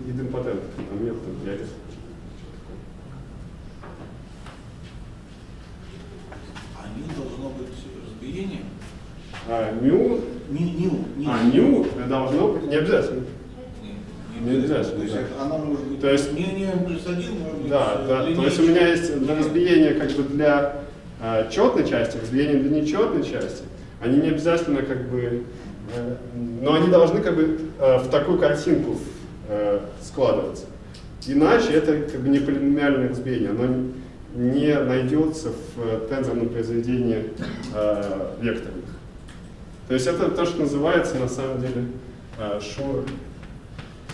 [SPEAKER 3] идемпотентов, там нет там ядер.
[SPEAKER 9] А ню должно быть разбиение?
[SPEAKER 3] Ню должно быть не обязательно. Не обязательно.
[SPEAKER 9] То есть
[SPEAKER 3] Да.
[SPEAKER 9] она может быть
[SPEAKER 3] То есть,
[SPEAKER 9] не плюс 1, может быть.
[SPEAKER 3] да. То есть у меня есть разбиение как бы для четной части, разбиение для нечетной части. Они не обязательно как бы, но они должны как бы в такую картинку складываться. Иначе это как бы не полиномиальное разбиение, оно не найдется в тензорном произведении векторных. То есть это то, что называется на самом деле Шур,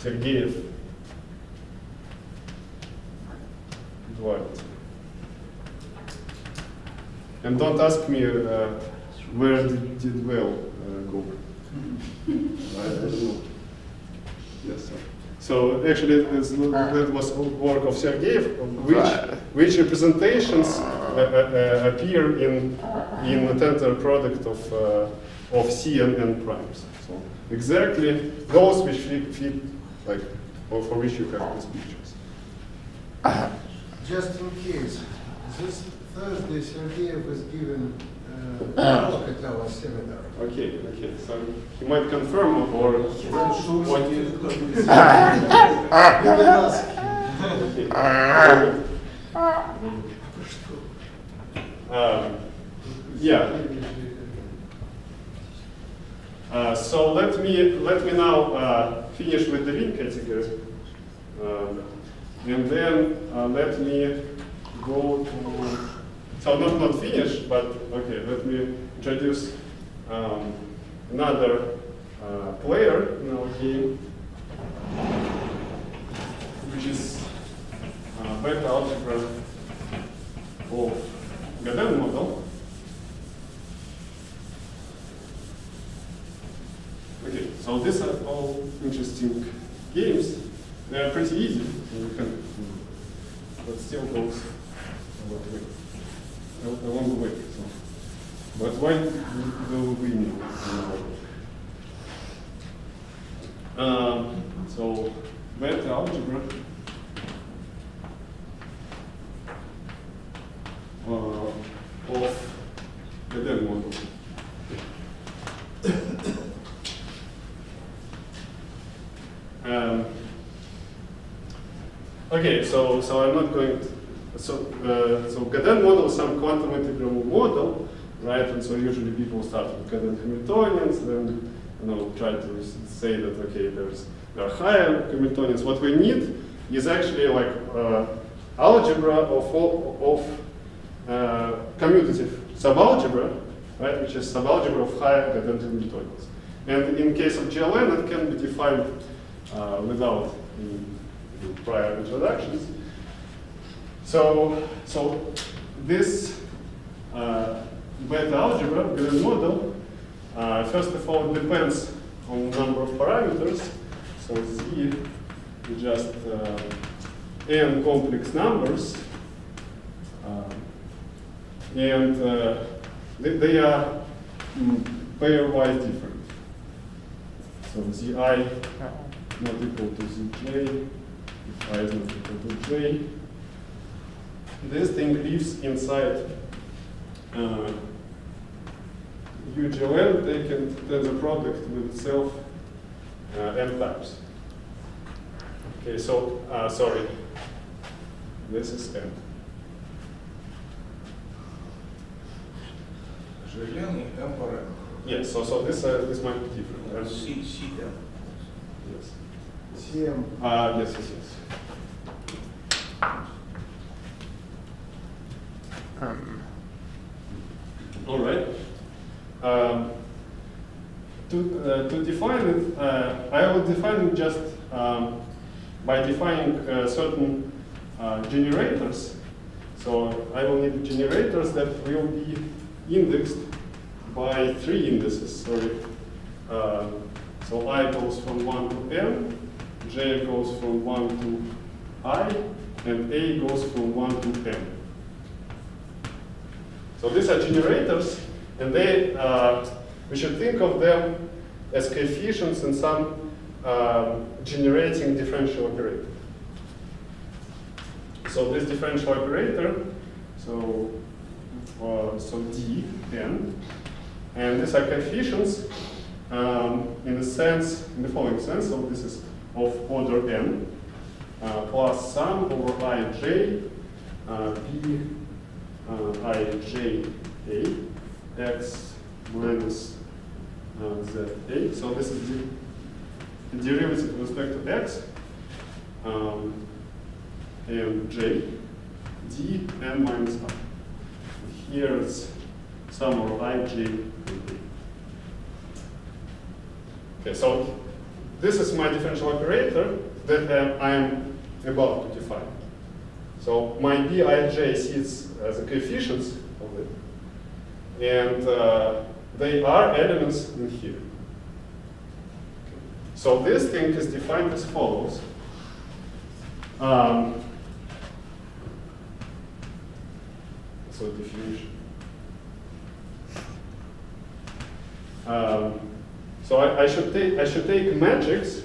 [SPEAKER 3] Сергеев duality. And don't ask me where did well go. I don't know. Yes, sir. So actually, that was work of Sergeyev, which representations appear in the tensor product of C and N primes. So exactly those which fit like, or for which you have these pictures.
[SPEAKER 2] Just in case, this Thursday Sergeyev was given talk at our seminar.
[SPEAKER 3] Okay. So he might confirm or what you. Yeah. So let me now finish with the link category, and then let me go to. So not finish, but okay. Let me introduce another player in our game, which is vector algebra of Gaudin model. Okay, so these are all interesting games. They are pretty easy, but still goes a long way. So. But why do we need? So vector algebra of Gaudin model. Okay, so I'm not going to, so Gaudin model is some quantum integral model, right? And so usually people start with Gaudin Hamiltonians, then try to say that okay, there are higher Hamiltonians. What we need is actually like algebra of commutative subalgebra, right? Which is subalgebra of higher Gaudin Hamiltonians. And in case of GLN, it can be defined without prior introductions. So this beta algebra, Gaudin model, first of all depends on number of parameters. So Z is just n complex numbers, and they are pairwise different. So Zi not equal to Zj I is not equal to j. This thing lives inside UGLN taken as a product with itself n times. Okay, so, sorry, this is n.
[SPEAKER 9] Железный m per n.
[SPEAKER 3] Yes, so this might be different. Right?
[SPEAKER 9] C,
[SPEAKER 3] Yes.
[SPEAKER 2] CM.
[SPEAKER 3] Yes. All right. To define it, I will define it just by defining certain generators. So I will need generators that will be indexed by 3 indices. Sorry. So I goes from 1 to n, j goes from 1 to I, and a goes from 1 to n. So these are generators, and they we should think of them as coefficients in some generating differential operator. So this differential operator, so d, n, and these are coefficients in the following sense. So this is of order n plus sum over ij b ij a x minus za. So this is the derivative with respect to x and j d n minus I. Here it's sum over ij and a. Okay, so this is my differential operator that I am about to define. So my bij sits as a coefficients of it, and they are elements in here. Okay. So this thing is defined as follows. So definition. So I should take matrix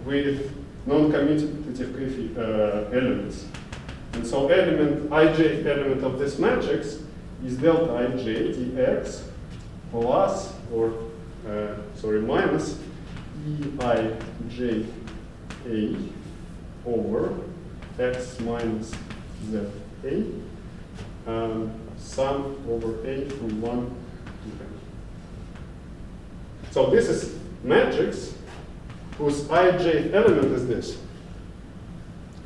[SPEAKER 3] with non-commutative elements, and so ij element of this matrix is delta ij dx plus minus eij a over x minus z a sum over a from 1 to n. So this is matrix whose ij element is this.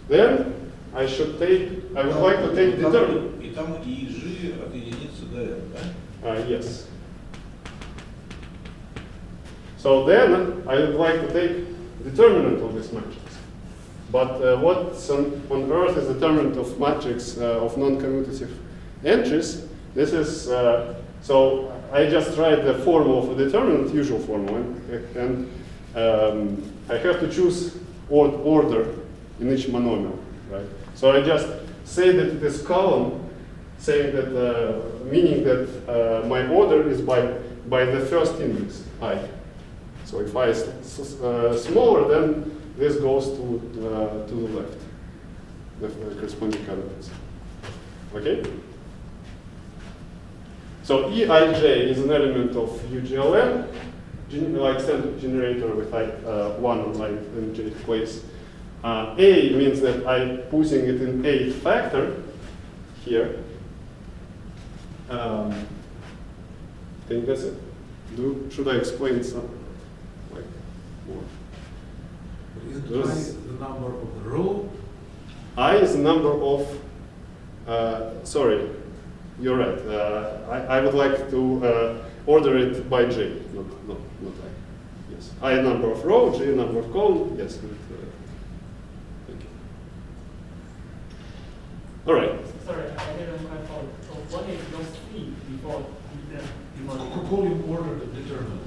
[SPEAKER 3] Then I would like to take determinant.
[SPEAKER 9] И там ij от единицы до n, да?
[SPEAKER 3] Yes. So then I would like to take determinant of this matrix. But what on earth is determinant of matrix of non-commutative entries? This is, so I just write the formula for determinant, usual formula, and I have to choose order in each monomial, right? So I just say that it is column, saying that, meaning that my order is by the first index, I. So if I is smaller, then this goes to the left, the corresponding elements. Okay? So Eij is an element of UGLN, like standard generator with 1 on I and j place. A means that I'm putting it in 8th factor here. I think that's it. Should I explain some more?
[SPEAKER 2] Is I the number of the row?
[SPEAKER 3] I is the number of, sorry, you're right. I would like to order it by j, not I. Yes, I number of row, j number of column. Yes. Thank you. All right.
[SPEAKER 8] Sorry, I didn't quite follow. So what is your C before
[SPEAKER 2] Calling order the determinant.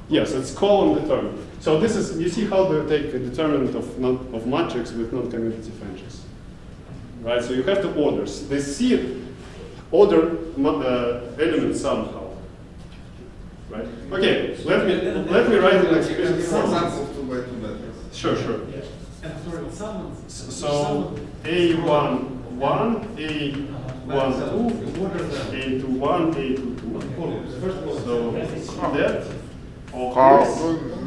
[SPEAKER 3] Yes, it's column determinant. So this is, you see how to take a determinant of matrix with non-commutative entries, right? So you have to order. They see order elements somehow, right? Okay, let me write an expression.
[SPEAKER 6] Examples 2 by 2 matrix.
[SPEAKER 3] Sure.
[SPEAKER 7] Yeah. And sorry, someone.
[SPEAKER 3] So A1, 1, A1, 2, A2, 1, A2, 2. So that of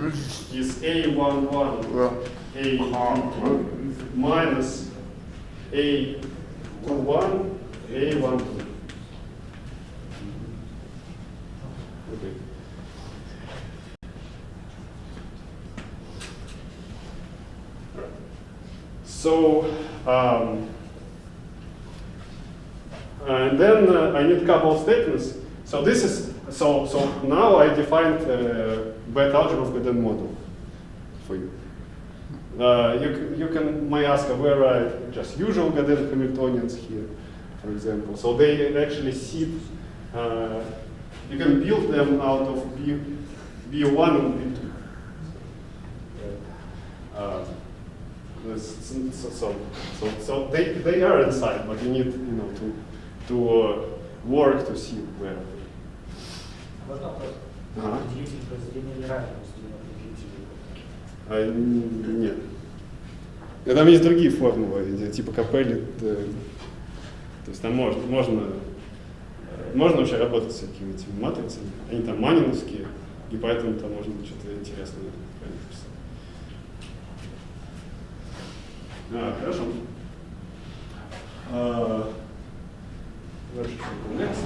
[SPEAKER 3] this is A1, 1, A2, 2 minus A2, 1, A1, 2. Okay. So, and then I need a couple of statements. So this is, so now I defined bad algebra of Gaudin model for you. You may ask where I just usual Gaudin Hamiltonians here, for example. So they actually seed, you can build them out of B1 and B2. So they are inside, but you need to work to see where.
[SPEAKER 8] Можно вопрос? Определитель произведения не равен определителю.
[SPEAKER 3] Нет. Там есть другие формулы, типа капелли. То есть там можно вообще работать с всякими этими матрицами. Они там маниновские, и поэтому там можно что-то интересное написать. Хорошо. Дальше выполняется.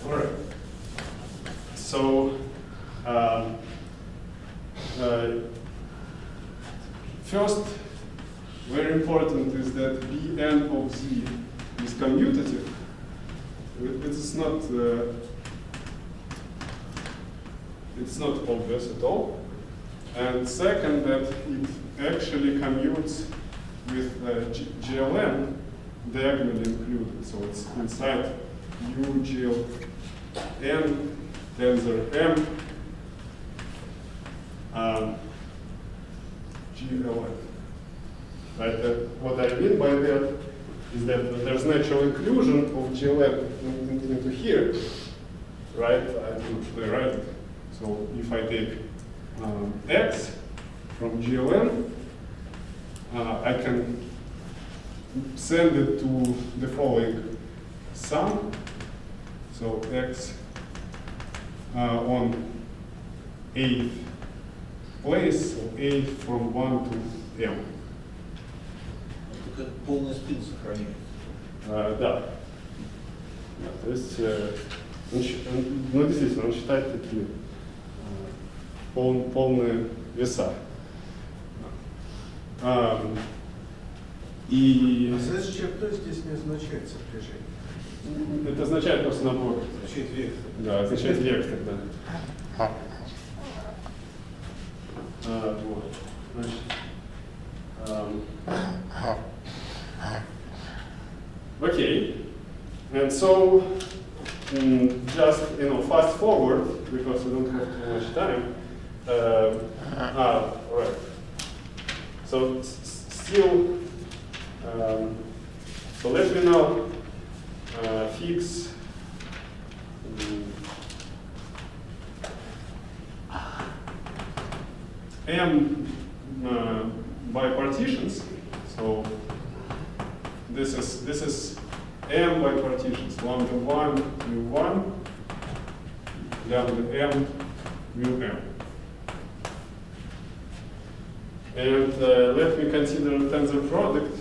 [SPEAKER 3] All right. So. First, very important is that Bn of Z is commutative. It's not obvious at all. And second, that it actually commutes with GLM diagonally included. So it's inside UGLN tensor M GLN. Right? What I mean by that is that there's natural inclusion of GLN into here, right? I should write it. So if I take X from GLN, I can send it to the following sum. So X on 8th place, so 8 from 1 to M.
[SPEAKER 9] Как полный спин сохраняется.
[SPEAKER 3] Да. То есть, ну действительно, он считает такие полные веса. И
[SPEAKER 2] Z чертой здесь не означает сопряжение.
[SPEAKER 3] это означает просто набор.
[SPEAKER 2] Означает вектор.
[SPEAKER 3] Да, означает вектор, да. Вот. Значит, okay, and so just fast forward because we don't have too much time. All right. So still, so let me now fix. M by partitions. So this is M by partitions. Lambda 1 mu 1, lambda M mu M. And let me consider tensor product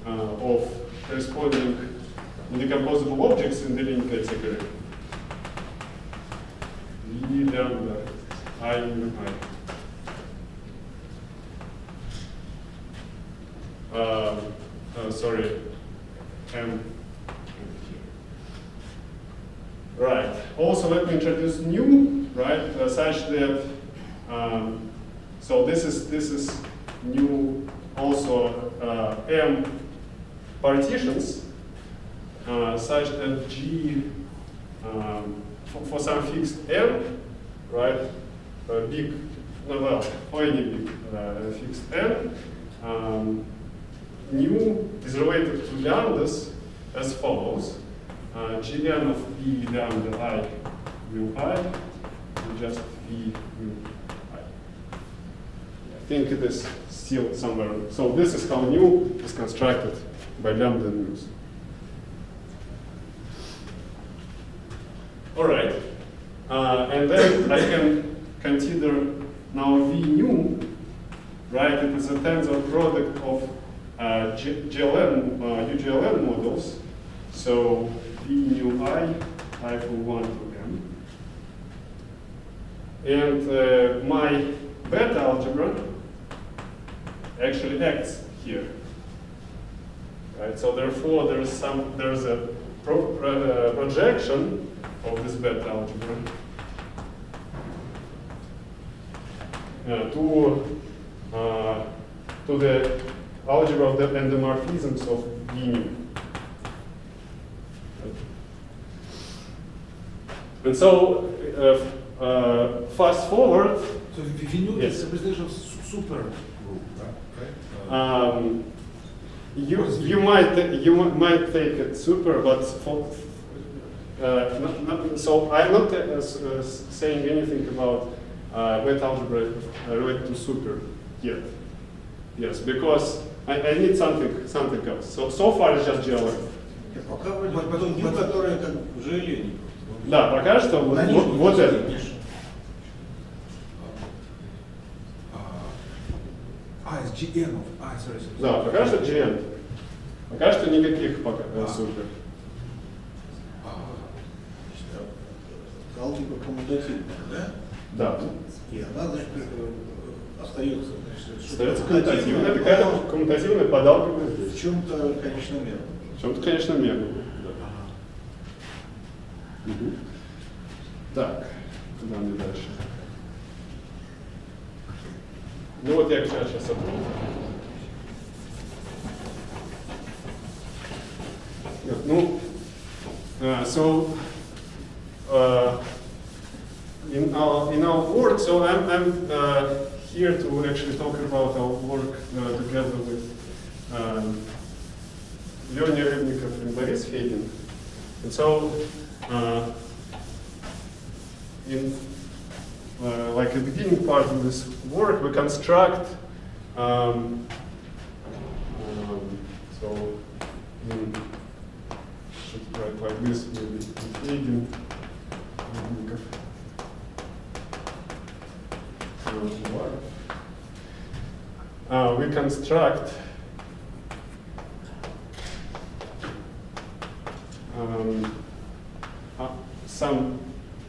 [SPEAKER 3] of corresponding indecomposable objects in the Deligne category. E lambda I mu I. Sorry, M. Right. Also, let me introduce new, right? Such that so this is new. Also, M partitions, such that G for some fixed n, right? Big, no, well, for any big fixed n, nu is related to lambdas as follows. Gn of v lambda I mu I is just v mu I. I think it is still somewhere. So this is how nu is constructed by lambda and mu's. All right. And then I can consider now v nu, right? It is a tensor product of UGLN models. So v nu I from 1 to m. And my beta algebra actually acts here, right? So therefore, there's a projection of this beta algebra to the algebra of the endomorphisms of v nu. And so, fast forward.
[SPEAKER 9] So v nu
[SPEAKER 3] yes.
[SPEAKER 9] is a representation of super group, right?
[SPEAKER 3] You might take it super, but so I'm not saying anything about beta algebra related to super yet. Yes, because I need something else. So far it's just GLN.
[SPEAKER 9] Пока вроде потом new, которые как в GLN.
[SPEAKER 3] Да, пока что вот это.
[SPEAKER 9] It's GN. Sorry.
[SPEAKER 3] Да, пока что GN. Пока что никаких пока супер.
[SPEAKER 9] Алгебра коммутативная, да?
[SPEAKER 3] Да.
[SPEAKER 9] И она, значит, остается.
[SPEAKER 3] Остается коммутативная, такая коммутативная под алгеброй здесь.
[SPEAKER 9] В чем-то конечномерном.
[SPEAKER 3] В чем-то конечномерном. Да. Угу. Так, куда мне дальше? Ну вот я сейчас открою. Ну, so in our work, so I'm here to actually talk about our work together with Леня Рыбников and Boris Fedin. And so in like the beginning part of this work, we construct so should write like this, maybe Fedin, Rybnikov. We construct some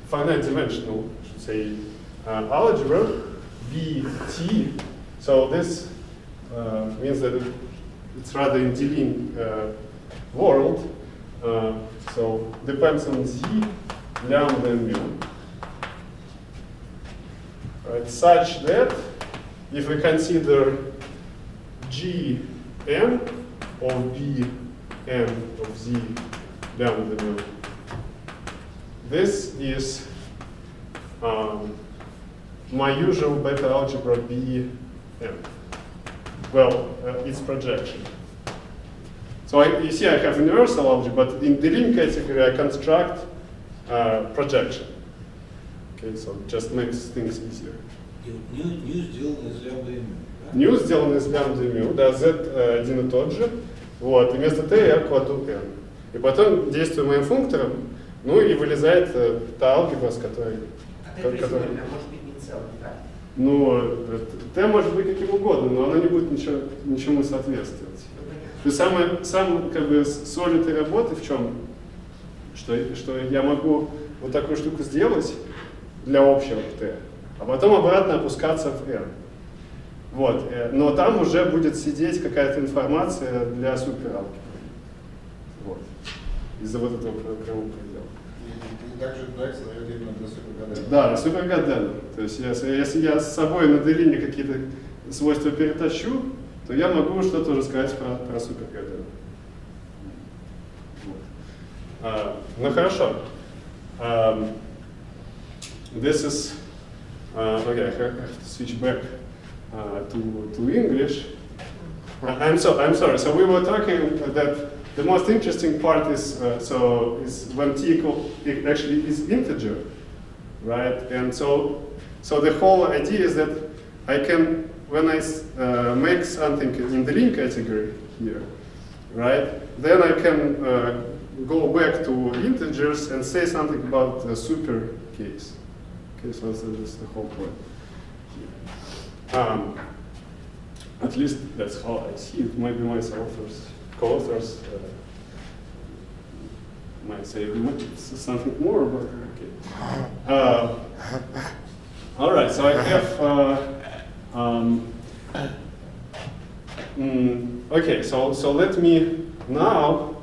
[SPEAKER 3] finite dimensional, I should say, algebra, BT. So this means that it's rather in Deligne world. So depends on Z, lambda, and mu. Right, such that if we consider Gn of Bn of Z lambda mu, this is my usual beta algebra Bn. Well, its projection. So you see I have universal algebra, but in the Deligne category I construct projection. Okay, so it just makes things easier.
[SPEAKER 9] New сделан из лямбда и мю.
[SPEAKER 3] New сделан из лямбда и мю, да, z один и тот же. Вот, и вместо t я кладу n. И потом действую моим функтором, ну и вылезает та алгебра, с которой...
[SPEAKER 10] А t может быть не целым, да?
[SPEAKER 3] Ну, t может быть каким угодно, но оно не будет ничему соответствовать. И самая как бы соль этой работы в чем? Что я могу вот такую штуку сделать для общего t, а потом обратно опускаться в n. Вот. Но там уже будет сидеть какая-то информация для супералгебры. Вот. Из-за вот этого кривого предела.
[SPEAKER 9] И также проект дает именно для супергадена.
[SPEAKER 3] Да, для супергадена. То есть если я с собой на Делине какие-то свойства перетащу, то я могу что-то уже сказать про супергадена. Вот. Ну хорошо. This is okay. I have to switch back to English. I'm sorry. So we were talking that the most interesting part is is when t it actually is integer, right? And so the whole idea is that I can, when I make something in the ring category here, right? Then I can go back to integers and say something about the super case. Okay, so that's the whole point here. At least that's how I see it. Maybe my co-authors might say something more, but okay. All right, so I have. Okay, so let me now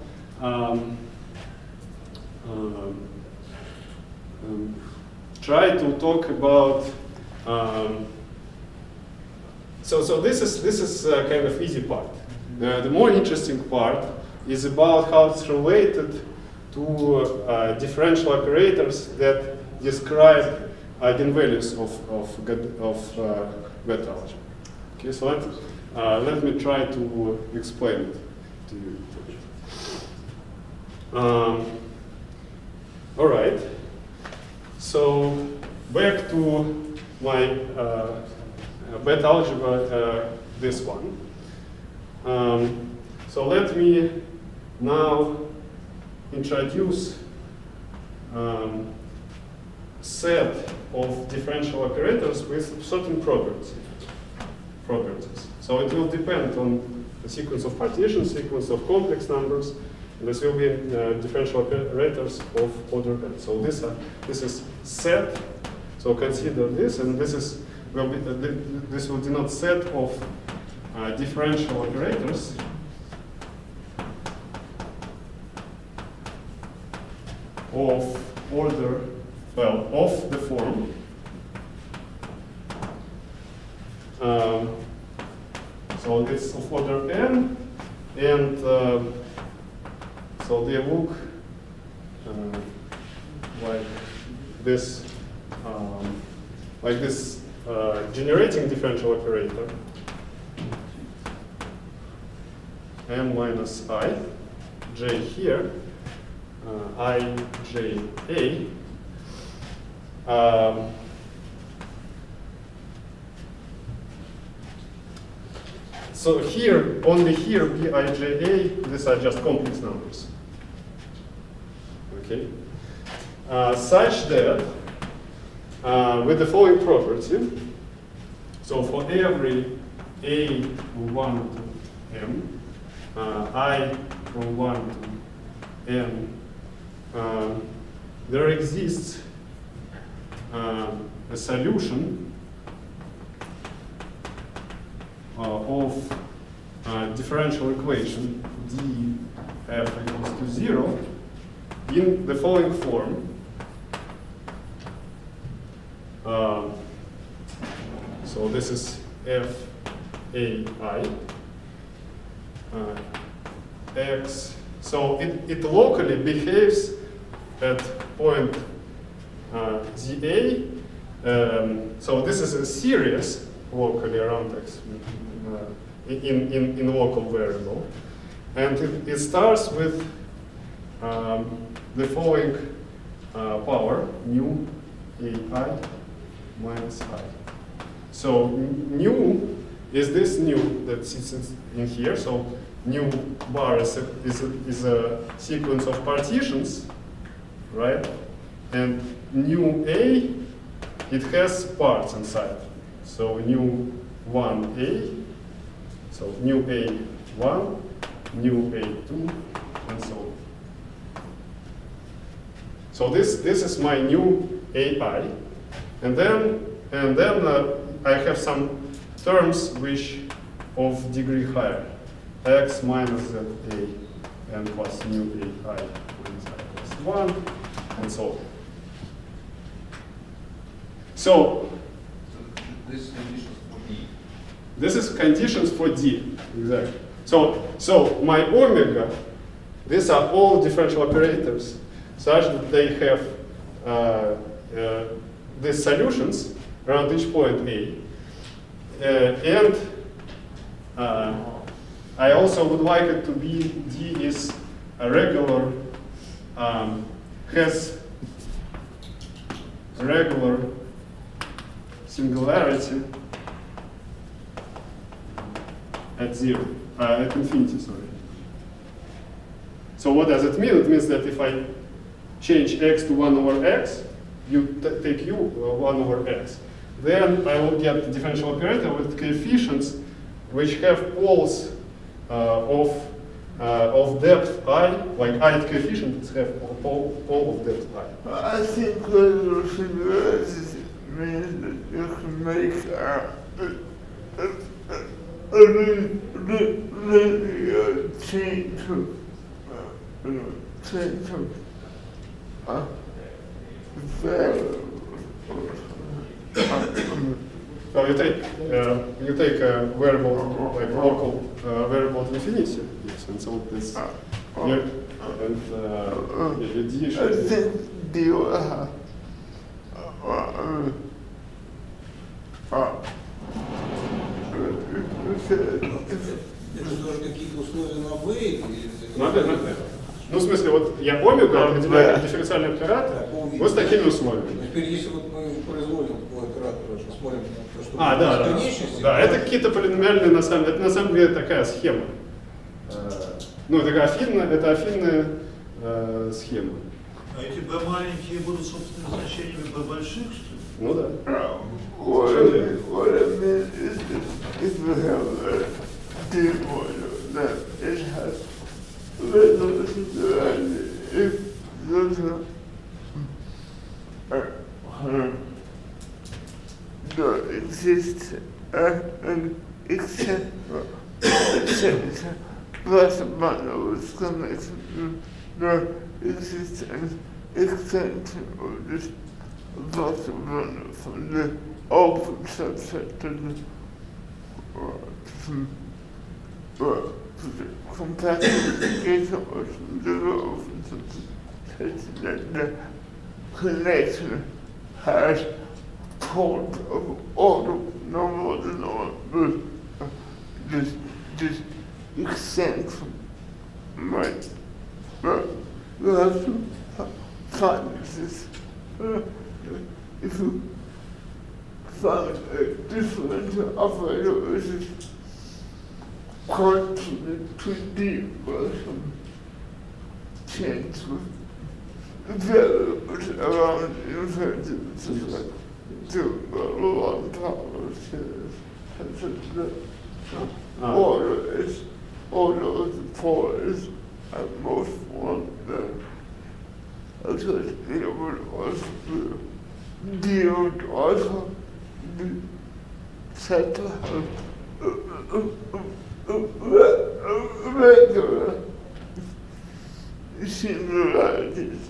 [SPEAKER 3] try to talk about. So this is kind of easy part. The more interesting part is about how it's related to differential operators that describe eigenvalues of beta algebra. Okay, so let me try to explain it to you. All right. So back to my beta algebra, this one. So let me now introduce set of differential operators with certain properties. So it will depend on the sequence of partitions, sequence of complex numbers, and this will be differential operators of order n. So this is set. So consider this, and this will denote set of differential operators of order, well, of the form so it's of order n, and so they look like this generating differential operator n minus I, j here, I, j, a. So here, only here, b, I, j, a, these are just complex numbers. Okay? Such that with the following property, so for every a from 1 to m, I from 1 to n, there exists a solution of differential equation df equals to 0 in the following form. So this is f a I x. So it locally behaves at point dA. So this is a series locally around x in local variable, and it starts with the following power mu ai minus I. So nu is this nu that sits in here. So nu bar is a sequence of partitions, right? And nu a, it has parts inside. So nu 1a, so nu a1, nu a2, and so on. So this is my new ai, and then I have some terms which of degree higher, x minus za n plus nu ai minus I plus 1, and so on. So
[SPEAKER 9] this is conditions for D.
[SPEAKER 3] This is conditions for D, exactly. So my omega these are all differential operators such that they have these solutions around each point A. And I also would like it to be D is a regular, has regular singularity at zero, at infinity, sorry. So what does it mean? It means that if I change x to 1 over x, you take u 1 over x, then I will get the differential operator with coefficients which have poles of depth I, like ith coefficients have pole of depth I.
[SPEAKER 6] I think regular singularity means that you can make a linear change of
[SPEAKER 3] So you take a variable like local variable to infinity, yes, and so this here, and you d
[SPEAKER 6] I think D will have
[SPEAKER 9] Это тоже какие-то условия на V или...
[SPEAKER 3] на T. Ну, в смысле, вот я омега определяю дифференциальный оператор вот с такими условиями.
[SPEAKER 9] Теперь, если вот мы производим такой оператор, смотрим на то, что
[SPEAKER 3] Да, это какие-то полиномиальные, это на самом деле такая схема. Ну, это афинная схема.
[SPEAKER 11] А эти b маленькие будут, собственно, значениями b больших, что ли?
[SPEAKER 3] Ну да.
[SPEAKER 6] What I mean is that if you have a D model that it has regular singularity, if there's there exists an exception plus minus connection, there exists an extension of this plus minus from the open subset to the compactification of the open subset that the connection has poles of order no more than order. This extension might, you have to find this. If you find a differential operator which is correctly to D by some change with variables around infinity to one power series. Order of the four is at most one there. Because it would also deal also be said to have regular singularities.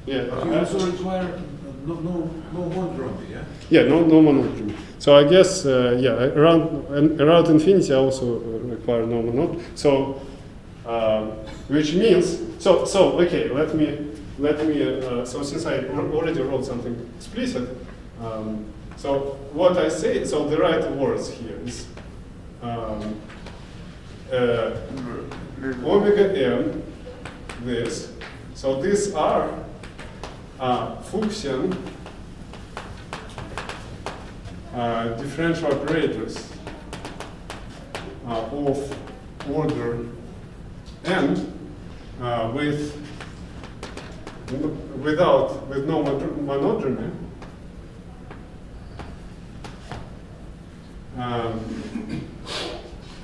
[SPEAKER 3] Yeah.
[SPEAKER 11] You also require no monodromy, yeah?
[SPEAKER 3] Yeah, no monodromy. So I guess around infinity I also require no monodromy. So which means so okay. Let me so since I already wrote something explicit. So what I say, so the right words here is omega m this. So these are Fuchsian differential operators of order n with no monodromy,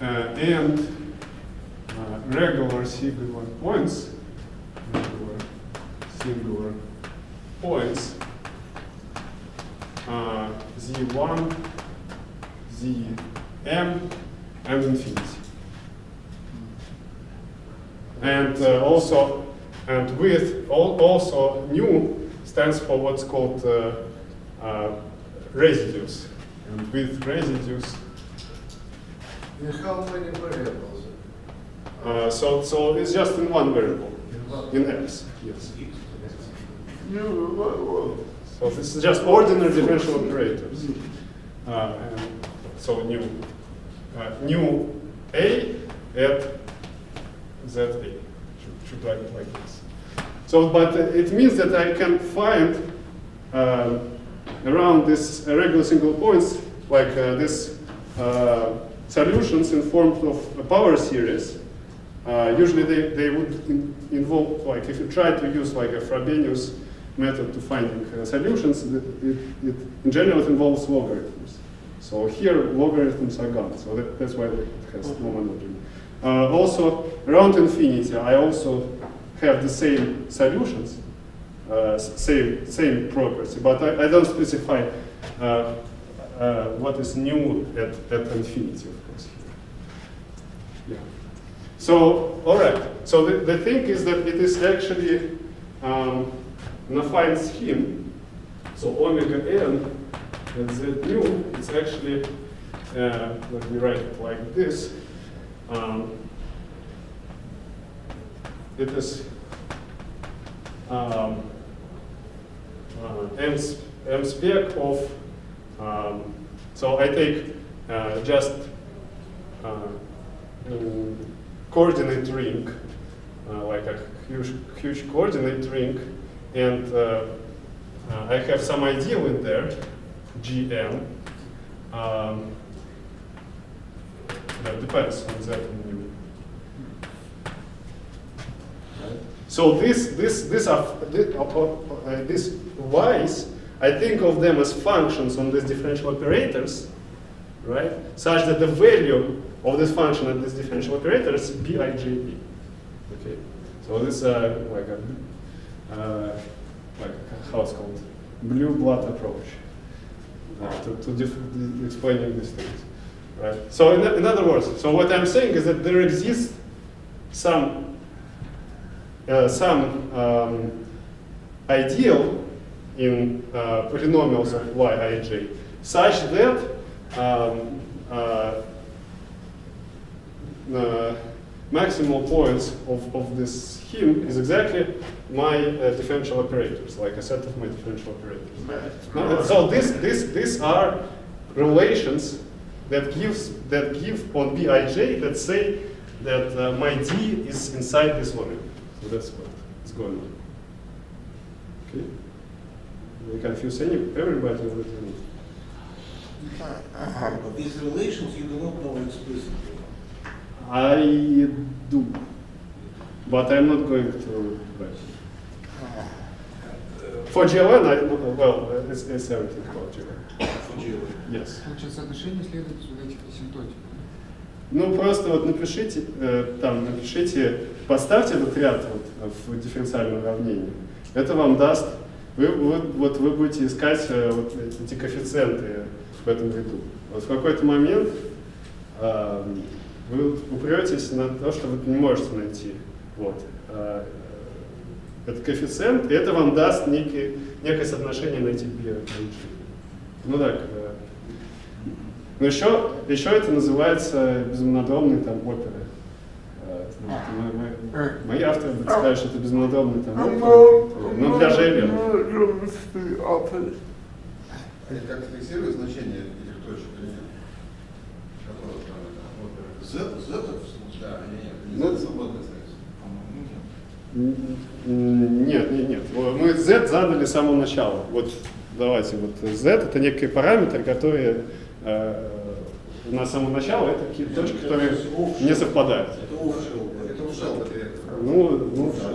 [SPEAKER 3] and regular singular points, Z1, Zm, and infinity. And also nu stands for what's called residues. And with residues,
[SPEAKER 2] How many variables?
[SPEAKER 3] So it's just in one variable, in x, yes. So this is just ordinary differential operators. And so new a at za. Should write it like this. So, but it means that I can find around this regular single points like this solutions in form of a power series. Usually they would involve, like if you try to use like a Frobenius method to finding solutions, it in general it involves logarithms. So here logarithms are gone, so that's why it has no monodromy. Also around infinity I also have the same solutions, same property, but I don't specify what is new at infinity, of course. Yeah. So, all right. So the thing is that it is actually an affine scheme. So omega n at z nu is actually, let me write it like this. It is m spec of, so I take just coordinate ring, like a huge coordinate ring, and I have some ideal in there, Gn. That depends on that and nu. So this y's, I think of them as functions on these differential operators, right? Such that the value of this function at this differential operator is bijb. Okay. So this like how it's called, blue blood approach to explaining these things, right? So in other words, so what I'm saying is that there exists some ideal in polynomials of yij such that maximal points of this scheme is exactly my differential operators, like a set of my differential operators. So these are relations that give on bij that say that my d is inside this volume. So that's what is going on. Okay. We confuse everybody with it.
[SPEAKER 9] But these relations you do not know explicitly.
[SPEAKER 3] I do, but I'm not going to write. For GLN, well, it's everything about GLN.
[SPEAKER 9] For GLN.
[SPEAKER 3] Yes.
[SPEAKER 12] Получается, соотношение следует из вот этих асимптотик.
[SPEAKER 3] Ну, просто вот напишите, подставьте этот ряд вот в дифференциальном уравнении. Это вам даст, вы будете искать вот эти коэффициенты в этом ряду. Вот в какой-то момент вы упретесь на то, что вы не можете найти. Вот. Это коэффициент, и это вам даст некое соотношение на эти биополучения. Ну так. Но еще это называется безмонодромные там оперы. Мои авторы будут сказать, что это безмонодромные там оперы. Но для ЖЛ.
[SPEAKER 9] Они как-то фиксируют значение этих точек или нет? Z, да, нет, свободно остается.
[SPEAKER 3] Нет. Мы Z задали с самого начала. Вот давайте, вот Z это некий параметр, который у нас с самого начала это какие-то точки, которые не совпадают.
[SPEAKER 9] Это ушел. Это ушел.
[SPEAKER 3] Ну да.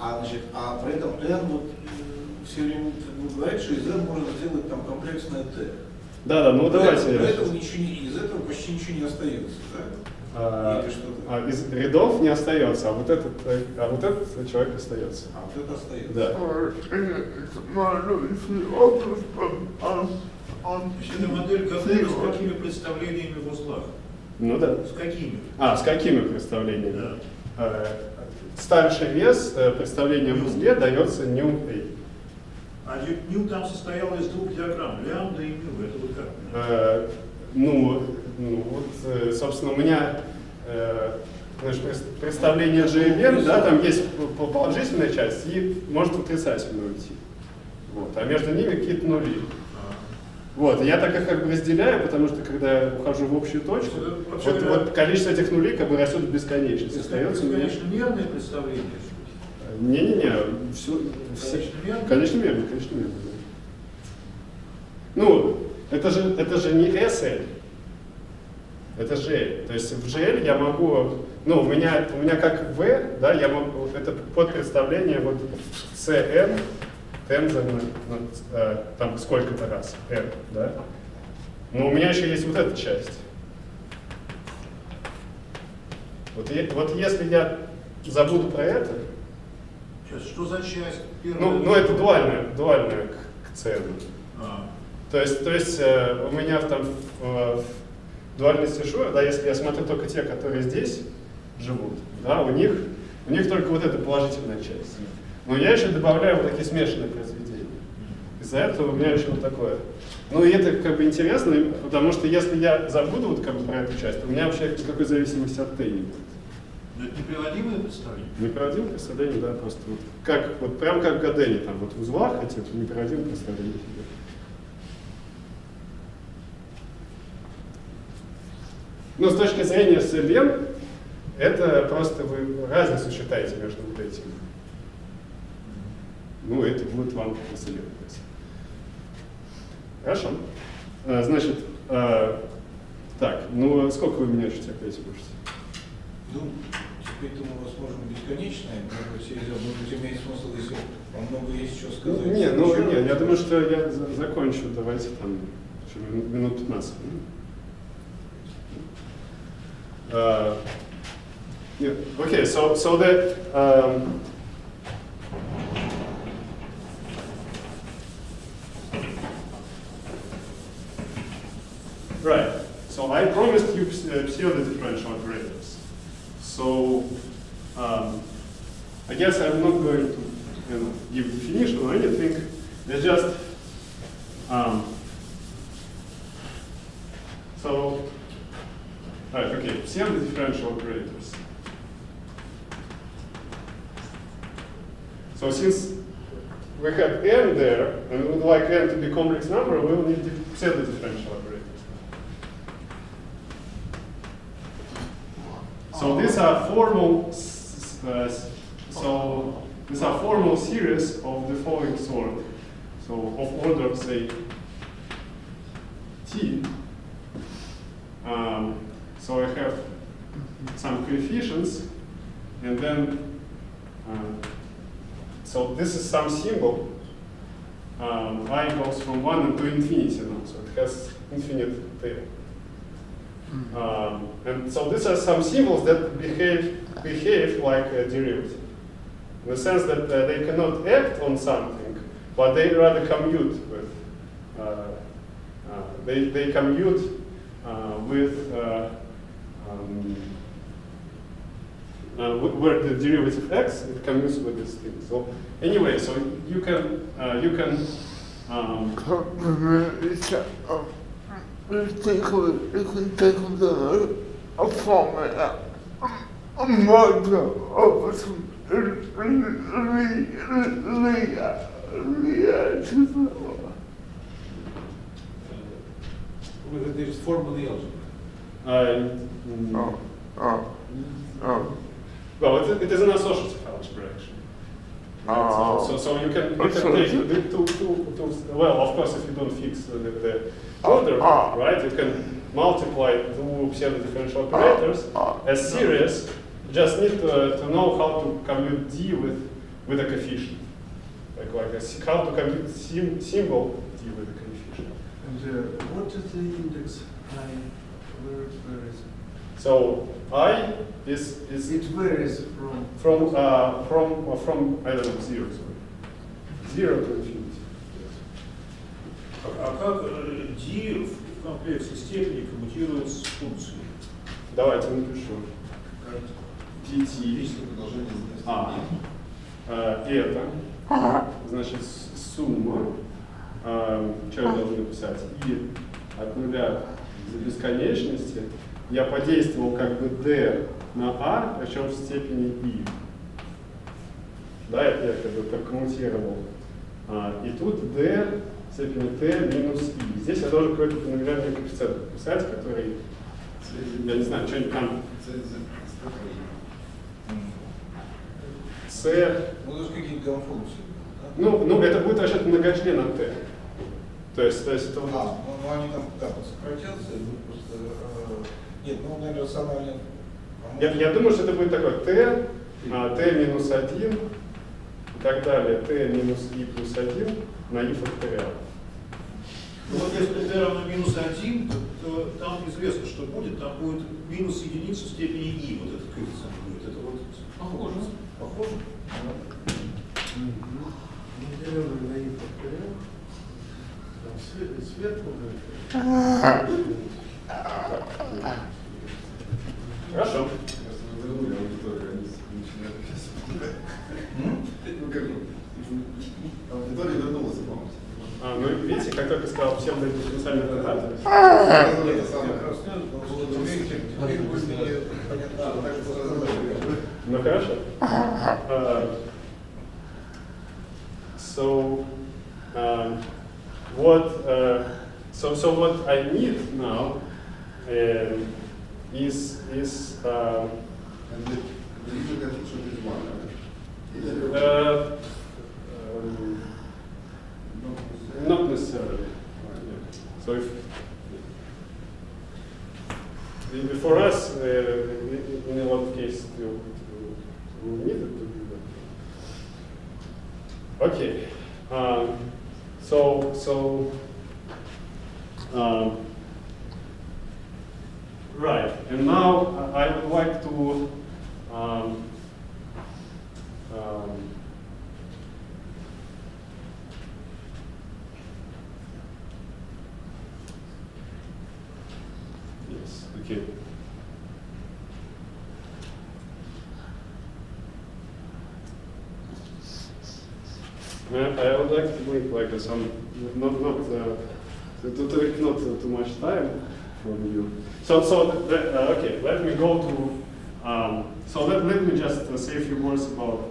[SPEAKER 9] А при этом n вот все время говорит, что из n можно сделать там комплексное t.
[SPEAKER 3] Да, ну давайте.
[SPEAKER 9] Из этого почти ничего не остается, да?
[SPEAKER 3] Из рядов не остается, а вот этот человек остается.
[SPEAKER 9] А вот это остается.
[SPEAKER 3] Да.
[SPEAKER 11] Это модель Gaudin с какими представлениями в узлах?
[SPEAKER 3] Ну да.
[SPEAKER 11] С какими?
[SPEAKER 3] С какими представлениями?
[SPEAKER 11] Да.
[SPEAKER 3] Старший вес представления в узле дается new A.
[SPEAKER 11] А ню там состояло из двух диаграмм, лямбда и ню. Это вот как?
[SPEAKER 3] Вот, собственно, у меня представление G и N, да, там есть положительная часть и может отрицательную уйти. Вот, а между ними какие-то нули. Вот, я так их как бы разделяю, потому что когда я ухожу в общую точку, вот количество этих нулей как бы растет в бесконечность. Остается
[SPEAKER 11] конечномерное представление.
[SPEAKER 3] Не-не-не, все. Конечномерно, конечномерно. Ну, это же не SL, это GL. То есть в GL я могу, ну, у меня как V, да, я могу, это под представление вот CN, тензор там сколько-то раз, R, да. Но у меня еще есть вот эта часть. Вот если я забуду про это.
[SPEAKER 11] Сейчас, что за часть?
[SPEAKER 3] Ну это дуальная к CN. То есть у меня там в дуальности Шура, да, если я смотрю только те, которые здесь живут, да, у них только вот эта положительная часть. Но я еще добавляю вот такие смешанные произведения. Из-за этого у меня еще вот такое. Ну и это как бы интересно, потому что если я забуду вот как бы про эту часть, то у меня вообще никакой зависимости от Т не будет.
[SPEAKER 11] Но это неприводимое представление?
[SPEAKER 3] Неприводимое представление, да, просто вот прям как в Gaudin, там вот в узлах эти неприводимые представления. Но с точки зрения Селен, это просто вы разницу считаете между вот этими. Ну, это будет вам Селен. Хорошо. Значит, так, ну сколько вы меня еще терпеть будете?
[SPEAKER 9] Ну, теперь-то мы вас можем бесконечное, может быть, имеет смысл, если вам много есть что сказать.
[SPEAKER 3] Не, я думаю, что я закончу, давайте там минут 15. Okay, so the right. So I promised you pseudo-differential operators. So I guess I'm not going to give definition or anything. It's just so. Right, okay, pseudo-differential operators. So since we have n there, and we would like n to be complex number, we will need pseudo-differential operators. So these are formal. These are formal series of the following sort. So of order, say, t. So I have some coefficients, and then, so this is some symbol. I goes from 1 to infinity now, so it has infinite tail. And so these are some symbols that behave like a derivative, in the sense that they cannot act on something, but they rather commute with. They commute with where the derivative x, it commutes with this thing. So anyway, so you can
[SPEAKER 6] a formula, a model
[SPEAKER 9] There is formal algebra.
[SPEAKER 3] Well, it is an associative algebra actually. Right? So you can take the two, well, of course, if you don't fix the order, right, you can multiply two pseudo-differential operators as series. You just need to know how to commute d with a coefficient, how to commute symbol d with a coefficient.
[SPEAKER 2] And what is the index I? Where is it?
[SPEAKER 3] So I is
[SPEAKER 2] it varies
[SPEAKER 3] from I don't know 0, sorry, 0 to infinity.
[SPEAKER 11] А как d в комплексной степени коммутирует с функцией?
[SPEAKER 3] Давайте напишу. dt это значит, сумма, что я должен написать, и от нуля до бесконечности я подействовал как бы d на a, причем в степени i. Да, это я как бы прокоммутировал. И тут d в степени t минус i. Здесь я должен какой-то феноменальный коэффициент написать, который, я не знаю, что-нибудь там. c.
[SPEAKER 9] Ну, это же какие-то гамма-функции.
[SPEAKER 3] Ну, это будет вообще многочлен от t. То есть это вот...
[SPEAKER 9] ну они там как сократятся, просто... нет, ну, наверное, рационально...
[SPEAKER 3] Я думаю, что это будет такое t, t минус 1 и так далее, t минус i плюс 1 на i факториал.
[SPEAKER 11] Ну вот если t равно минус 1, то там известно, что будет, там будет минус единица в степени i, вот этот коэффициент будет. Это вот
[SPEAKER 7] Похоже.
[SPEAKER 11] похоже?
[SPEAKER 2] Делим на i факториал. Там сверху.
[SPEAKER 3] Хорошо.
[SPEAKER 9] Аудитория вернулась, помните?
[SPEAKER 3] Ну, видите, как только сказал псевдо-дифференциальные контакты. Ну, хорошо. So what I need now is not necessarily. So if for us, in a lot of cases, we need it to do that. Okay. Right, and now I would like to yes, okay. I would like to make like some to take not too much time from you. Okay, let me go to. So let me just say a few words about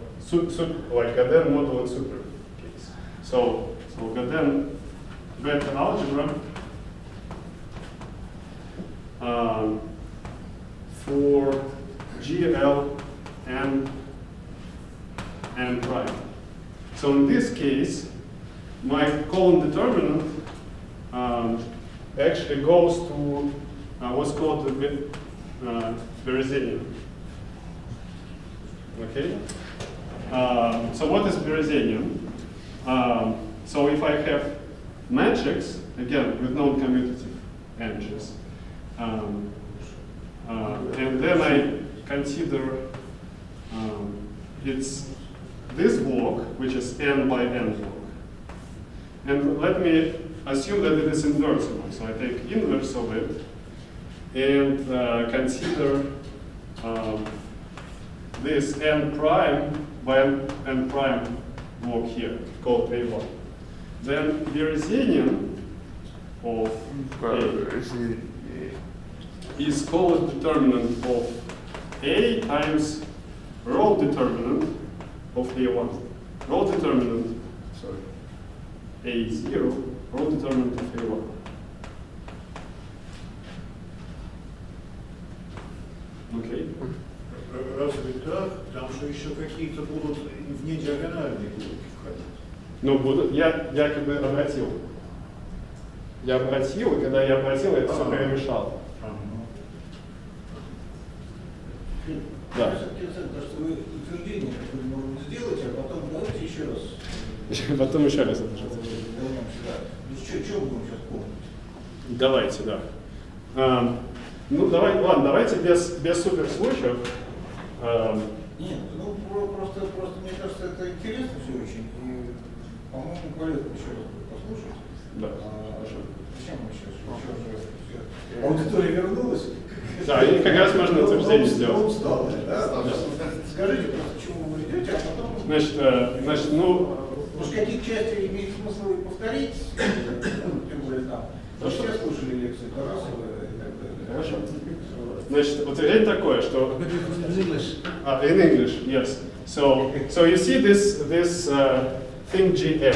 [SPEAKER 3] like Gaudin model and super case. So Gaudin vector algebra for GL and n prime. So in this case, my column determinant actually goes to what's called the Berezinian. Okay? So what is Berezinian? So if I have matrix, again, with non-commutative energies, and then I consider it's this block, which is n by n block. And let me assume that it is inversible. So I take inverse of it and consider this n prime by n prime block here, called A1. Then Berezinian of A is called determinant of A times row determinant of A1. Row determinant, sorry, A0, row determinant of A1. Okay.
[SPEAKER 11] Разве так? Там же еще какие-то будут вне диагональные блоки входить.
[SPEAKER 3] Ну, будут, я как бы обратил. Я обратил, и когда я обратил, я это все перемешал. Да.
[SPEAKER 9] Что вы утверждение какое-то можете сделать, а потом давайте еще раз.
[SPEAKER 3] Потом еще раз это.
[SPEAKER 9] Что будем сейчас помнить?
[SPEAKER 3] Давайте, да. Ну, давайте без суперслучаев.
[SPEAKER 9] Нет, ну просто мне кажется, это интересно все очень. И, по-моему, полезно еще раз послушать.
[SPEAKER 3] Да, хорошо.
[SPEAKER 9] Зачем мы сейчас? Аудитория вернулась?
[SPEAKER 3] Да, и как раз можно утверждение сделать.
[SPEAKER 9] Да? Скажите, к чему вы идете, а потом...
[SPEAKER 3] Значит, ну,
[SPEAKER 11] Может, какие части имеет смысл и повторить, тем более там. Все слушали лекции Тарасова и так далее.
[SPEAKER 3] Хорошо. Значит, утверждение такое, что...
[SPEAKER 2] In English.
[SPEAKER 3] In English, yes. So you see this thing GM,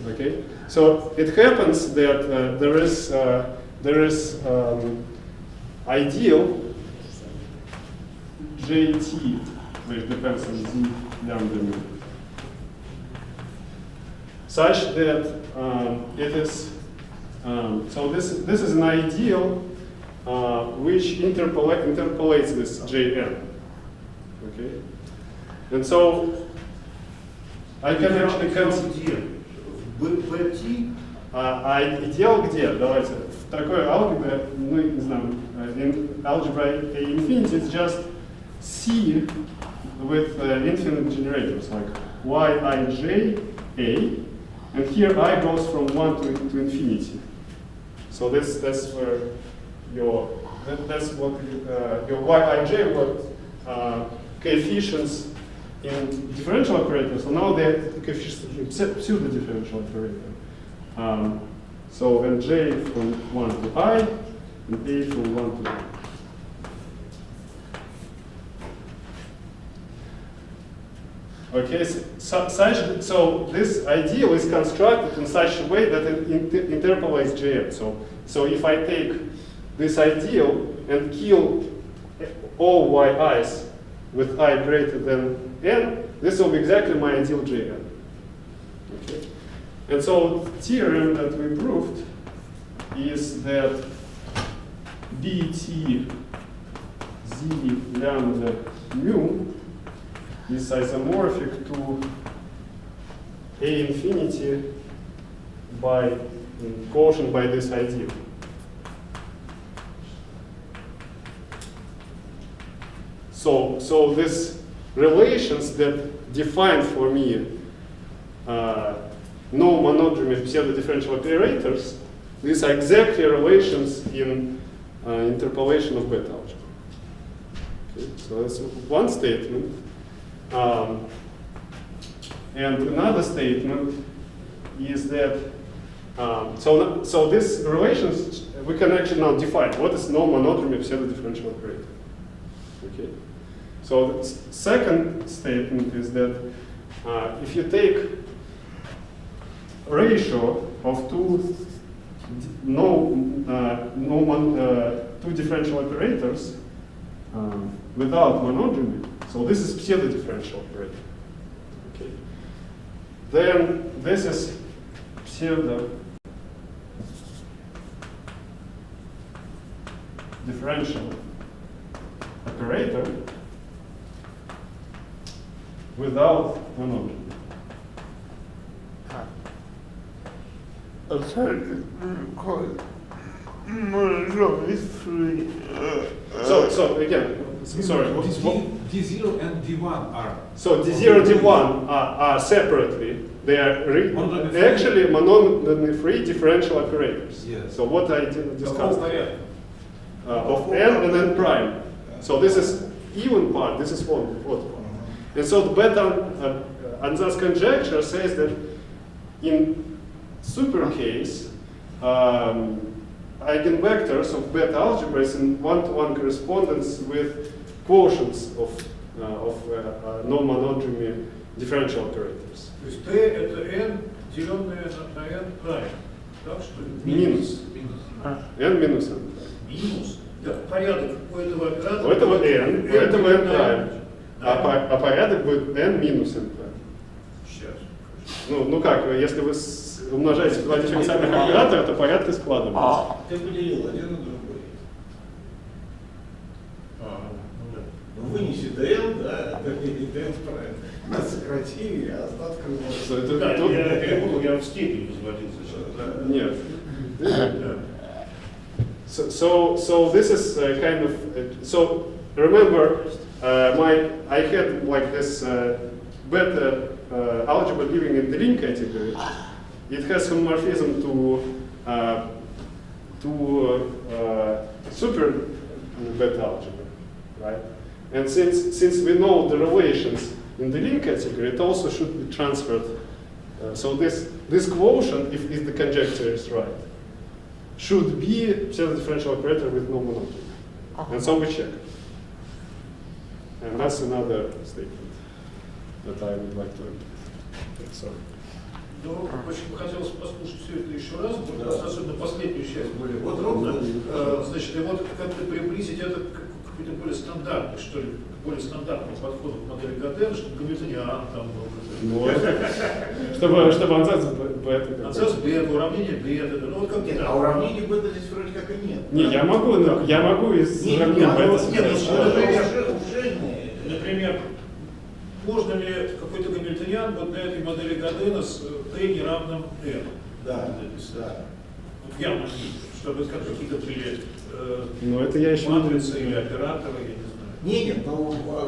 [SPEAKER 3] okay? So it happens that there is ideal JT, which depends on Z lambda mu, such that it is so this is an ideal which interpolates this JN. Okay, and so I can actually consider. Идеал где? Давайте. В такой алгебре, ну не знаю, in algebra A infinity is just C with infinite generators like Yij A, and here I goes from 1 to infinity. So that's where that's what your Yij were coefficients in differential operators. So now they're coefficients in pseudo-differential operator. So when J from 1 to I, and A from 1 to I. Okay, so this ideal is constructed in such a way that it interpolates Jn. So if I take this ideal and kill all yi's with I greater than n, this will be exactly my ideal Jn. Okay. And so the theorem that we proved is that bt z lambda mu is isomorphic to A infinity by quotient by this ideal. So these relations that define for me no monodromy pseudo-differential operators, these are exactly relations in interpolation of beta algebra. Okay, so that's one statement. And another statement is that so these relations we can actually now define what is no monodromy pseudo-differential operator. Okay. So the second statement is that if you take ratio of two two differential operators without monodromy, so this is pseudo-differential operator. Okay. Then this is pseudo-differential operator without monodromy.
[SPEAKER 6] Monodromy-free.
[SPEAKER 3] So again, sorry.
[SPEAKER 11] D0 and D1 are.
[SPEAKER 3] So D0, D1 are separately. They are actually monodromy-free differential operators.
[SPEAKER 11] Yes.
[SPEAKER 3] So what I discussed of n and n prime. So this is even part. This is odd part. And so the beta ansatz conjecture says that in super case, eigenvectors of beta algebra is in one-to-one correspondence with quotients of non-monodromy differential operators.
[SPEAKER 11] То есть T это n, деленное на n прайм. Так что ли?
[SPEAKER 3] Минус. N минус n.
[SPEAKER 11] Минус. Да, порядок у этого оператора.
[SPEAKER 3] У этого n, у этого n прайм. А порядок будет n минус n прайм.
[SPEAKER 11] Сейчас.
[SPEAKER 3] Ну как, если вы умножаете два дифференциальных оператора, то порядки складываются.
[SPEAKER 9] Ты поделил один на другой. Вынеси dn, да, и dn прайм. Сократи, а остатка можно.
[SPEAKER 11] Да, я перепутал, я в степень возводил сначала.
[SPEAKER 3] Нет. So this is kind of so remember I had like this beta algebra living in the ring category. It has homomorphism to super beta algebra, right? And since we know the relations in the ring category, it also should be transferred So this quotient, if the conjecture is right, should be pseudo-differential operator with no monodromy. And so we check. And that's another statement that I would like to implement. So.
[SPEAKER 11] Ну, очень бы хотелось послушать все это еще раз, особенно последнюю часть более подробно. Значит, и вот как-то приблизить это к какой-то более стандартной, что ли, более стандартному подходу к модели Gaudin, чтобы гамильтониан там был.
[SPEAKER 3] Ну, чтобы ансаз бета.
[SPEAKER 11] Ансаз бета, уравнение бета. Ну, вот как
[SPEAKER 9] нет, а уравнение бета здесь вроде как и нет.
[SPEAKER 3] Не, я могу из уравнения бета.
[SPEAKER 11] Например, можно ли какой-то гамильтониан вот на этой модели Gaudin с t неравным n?
[SPEAKER 9] Да.
[SPEAKER 11] Вот я могу, чтобы какие-то были
[SPEAKER 3] это я еще
[SPEAKER 11] матрицы или операторы, я не знаю.
[SPEAKER 9] Нет, но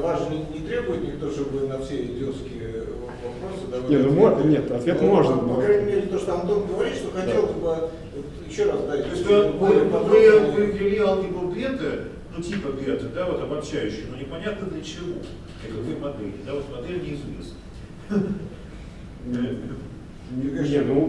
[SPEAKER 9] вас же не требует никто, чтобы на все идиотские вопросы давать.
[SPEAKER 3] Нет, ответ можно.
[SPEAKER 9] По крайней мере, то, что Антон говорит, что хотелось бы еще раз дать.
[SPEAKER 11] То есть вы ввели алгебру бета, ну типа бета, да, вот обобщающий, но непонятно для чего. Какой модели, да, вот модель неизвестна.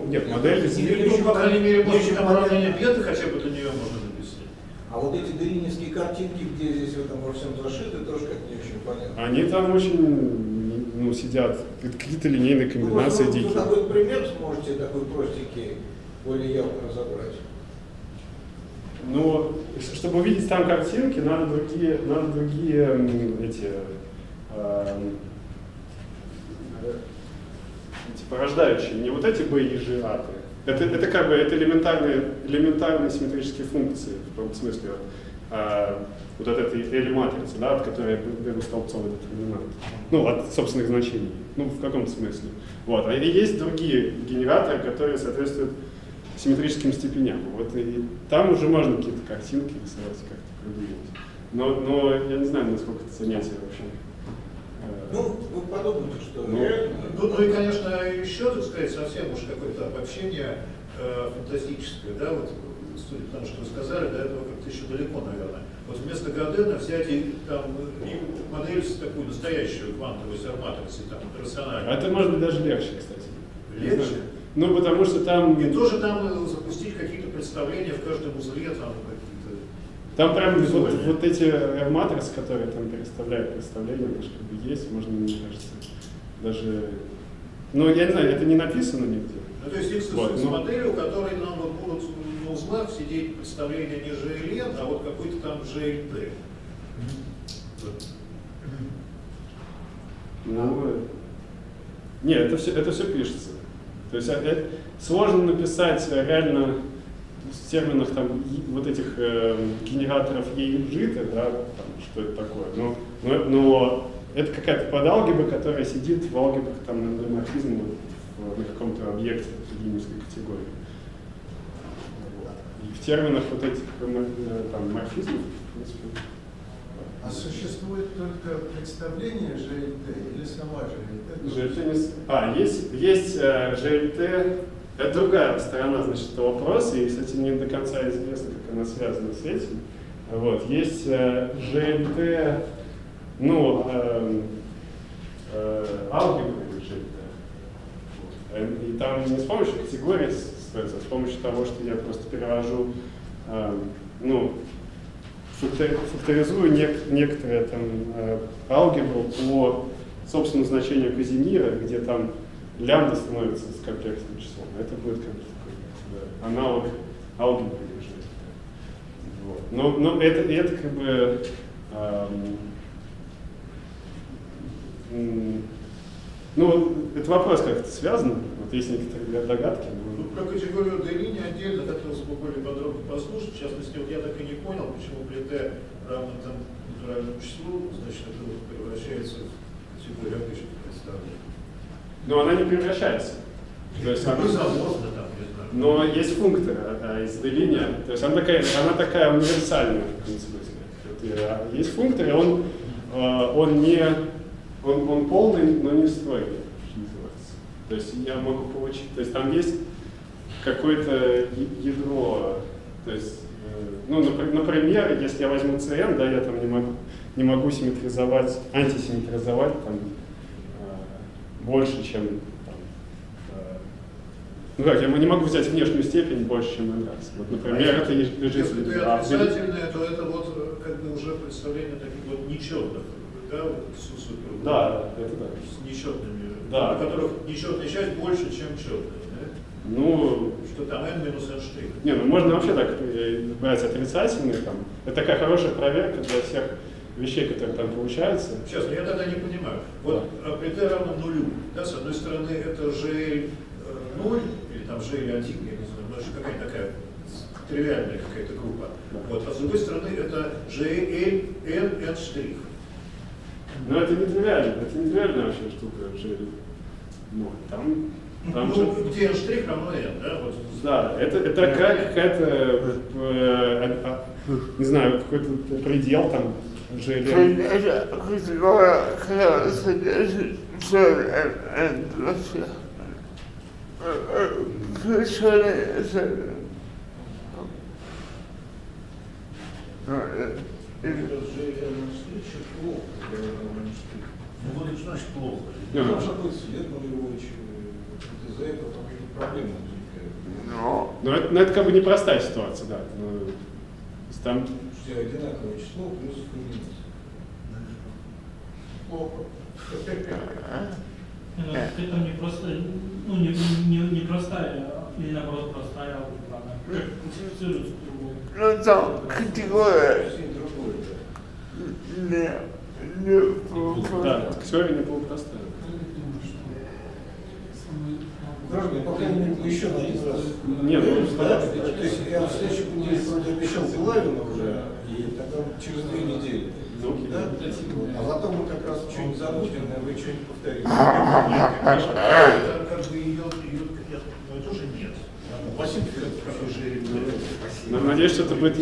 [SPEAKER 3] Нет, модель
[SPEAKER 11] известна. Ну, по крайней мере, может, там уравнение бета хотя бы для нее можно написать.
[SPEAKER 9] А вот эти делиневские картинки, где здесь в этом во всем зашиты, тоже как не очень понятно.
[SPEAKER 3] Они там очень, сидят, какие-то линейные комбинации дикие.
[SPEAKER 9] Вы такой пример сможете, такой простенький, более явно разобрать?
[SPEAKER 3] Ну, чтобы увидеть там картинки, надо другие эти порождающие, не вот эти b и g аты. Это как бы это элементарные симметрические функции, в каком смысле вот от этой L-матрицы, да, от которой я беру столбцовый детерминант. Ну, от собственных значений. Ну, в каком-то смысле. Вот. А есть другие генераторы, которые соответствуют симметрическим степеням. Вот и там уже можно какие-то картинки рисовать, как-то продвинуть. Но я не знаю, насколько это занятие вообще.
[SPEAKER 9] Ну, вы подумайте, что
[SPEAKER 11] Ну и, конечно, еще, так сказать, совсем уж какое-то обобщение фантастическое, да, вот, судя по тому, что вы сказали, до этого как-то еще далеко, наверное. Вот вместо Gaudin взять там модель с такую настоящую квантовую матрицей, там, рациональную.
[SPEAKER 3] А это может быть даже легче, кстати.
[SPEAKER 11] Легче?
[SPEAKER 3] Ну, потому что там...
[SPEAKER 11] И тоже там запустить какие-то представления в каждом узле, там какие-то...
[SPEAKER 3] Там прям вот эти R-матрицы, которые там переставляют представления, даже как бы есть, можно, мне кажется, даже... Ну, я не знаю, это не написано нигде.
[SPEAKER 11] Ну, то есть их с моделью, у которой нам вот будут на узлах сидеть представления не GLN, а вот какой-то там GLT.
[SPEAKER 3] Ну, нет, это все пишется. То есть сложно написать реально в терминах там, вот этих генераторов E и лежит, да, там, что это такое. Но это какая-то подалгебра, которая сидит в алгебрах там, эндоморфизма на каком-то объекте Делиневской категории. И в терминах вот этих там, морфизмов, в принципе.
[SPEAKER 2] А существует только представление GLT или сама GLT?
[SPEAKER 3] Есть GLT, это другая сторона, значит, этого вопроса, и, кстати, не до конца известно, как она связана с этим. Вот. Есть GLT, алгебра GLT. Вот. И там не с помощью категории строится, а с помощью того, что я просто перевожу, факторизую некоторые там алгебру по собственному значению Казимира, где там лямбда становится с комплексным числом. Это будет как такой аналог алгебры. Вот. Но это как бы это вопрос как-то связан. Вот есть некоторые догадки.
[SPEAKER 11] Про категорию Делиня отдельно хотелось бы более подробно послушать. В частности, вот я так и не понял, почему при t равно там натуральному числу, значит, это вот превращается в категорию обычных представлений.
[SPEAKER 3] Но она не превращается. То есть она
[SPEAKER 11] заморозна там, не знаю.
[SPEAKER 3] Но есть функтор из Делиня. То есть она такая универсальная в каком смысле. Есть функтор, и он полный, но не стройный. То есть я могу получить, то есть там есть какое-то ядро, то есть, например, если я возьму CN, да, я там не могу антисимметризовать там больше, чем там, Ну как, я не могу взять внешнюю степень больше, чем n раз. Вот, например, это лежит.
[SPEAKER 11] Если ты отрицательное, то это вот как бы уже представление таких вот нечетных, да, вот супер.
[SPEAKER 3] Да, это да.
[SPEAKER 11] С нечетными,
[SPEAKER 3] да.
[SPEAKER 11] у которых нечетная часть больше, чем четная, да?
[SPEAKER 3] Ну,
[SPEAKER 11] что там n минус n штрих.
[SPEAKER 3] Не, ну можно вообще так брать отрицательные там. Это такая хорошая проверка для всех вещей, которые там получаются.
[SPEAKER 11] Сейчас, я тогда не понимаю. Вот при t равно нулю, да, с одной стороны это GL 0, или там GL 1, я не знаю, но это какая-то такая тривиальная какая-то группа. Вот, а с другой стороны это GL n штрих.
[SPEAKER 3] Но это не тривиальная вообще штука, GL 0. Там
[SPEAKER 11] ну,
[SPEAKER 3] же...
[SPEAKER 11] где n штрих равно n, да? Вот.
[SPEAKER 3] Да, это какая-то, не знаю, какой-то предел там GL.
[SPEAKER 11] Ну вот это значит плохо.
[SPEAKER 9] Должен быть свет нулевой, из-за этого там какие-то проблемы возникают.
[SPEAKER 3] Но это как бы непростая ситуация, да. Там...
[SPEAKER 9] Одинаковое число плюс и минус. Плохо.
[SPEAKER 4] Это не просто, ну не простая, или наоборот простая алгебра, она классифицируется другой.
[SPEAKER 6] Ну там категория
[SPEAKER 3] Да, теория не полупростая.
[SPEAKER 9] Граждане, по крайней мере, вы еще на один раз.
[SPEAKER 3] Нет,
[SPEAKER 9] да? То есть я в следующем неделе обещал Булавина уже, и тогда через 2 недели. Да? А потом мы как раз что-нибудь забудем, а вы что-нибудь повторите.
[SPEAKER 11] Как бы ее тоже нет. Василий, как же...
[SPEAKER 3] Надеюсь, что это будет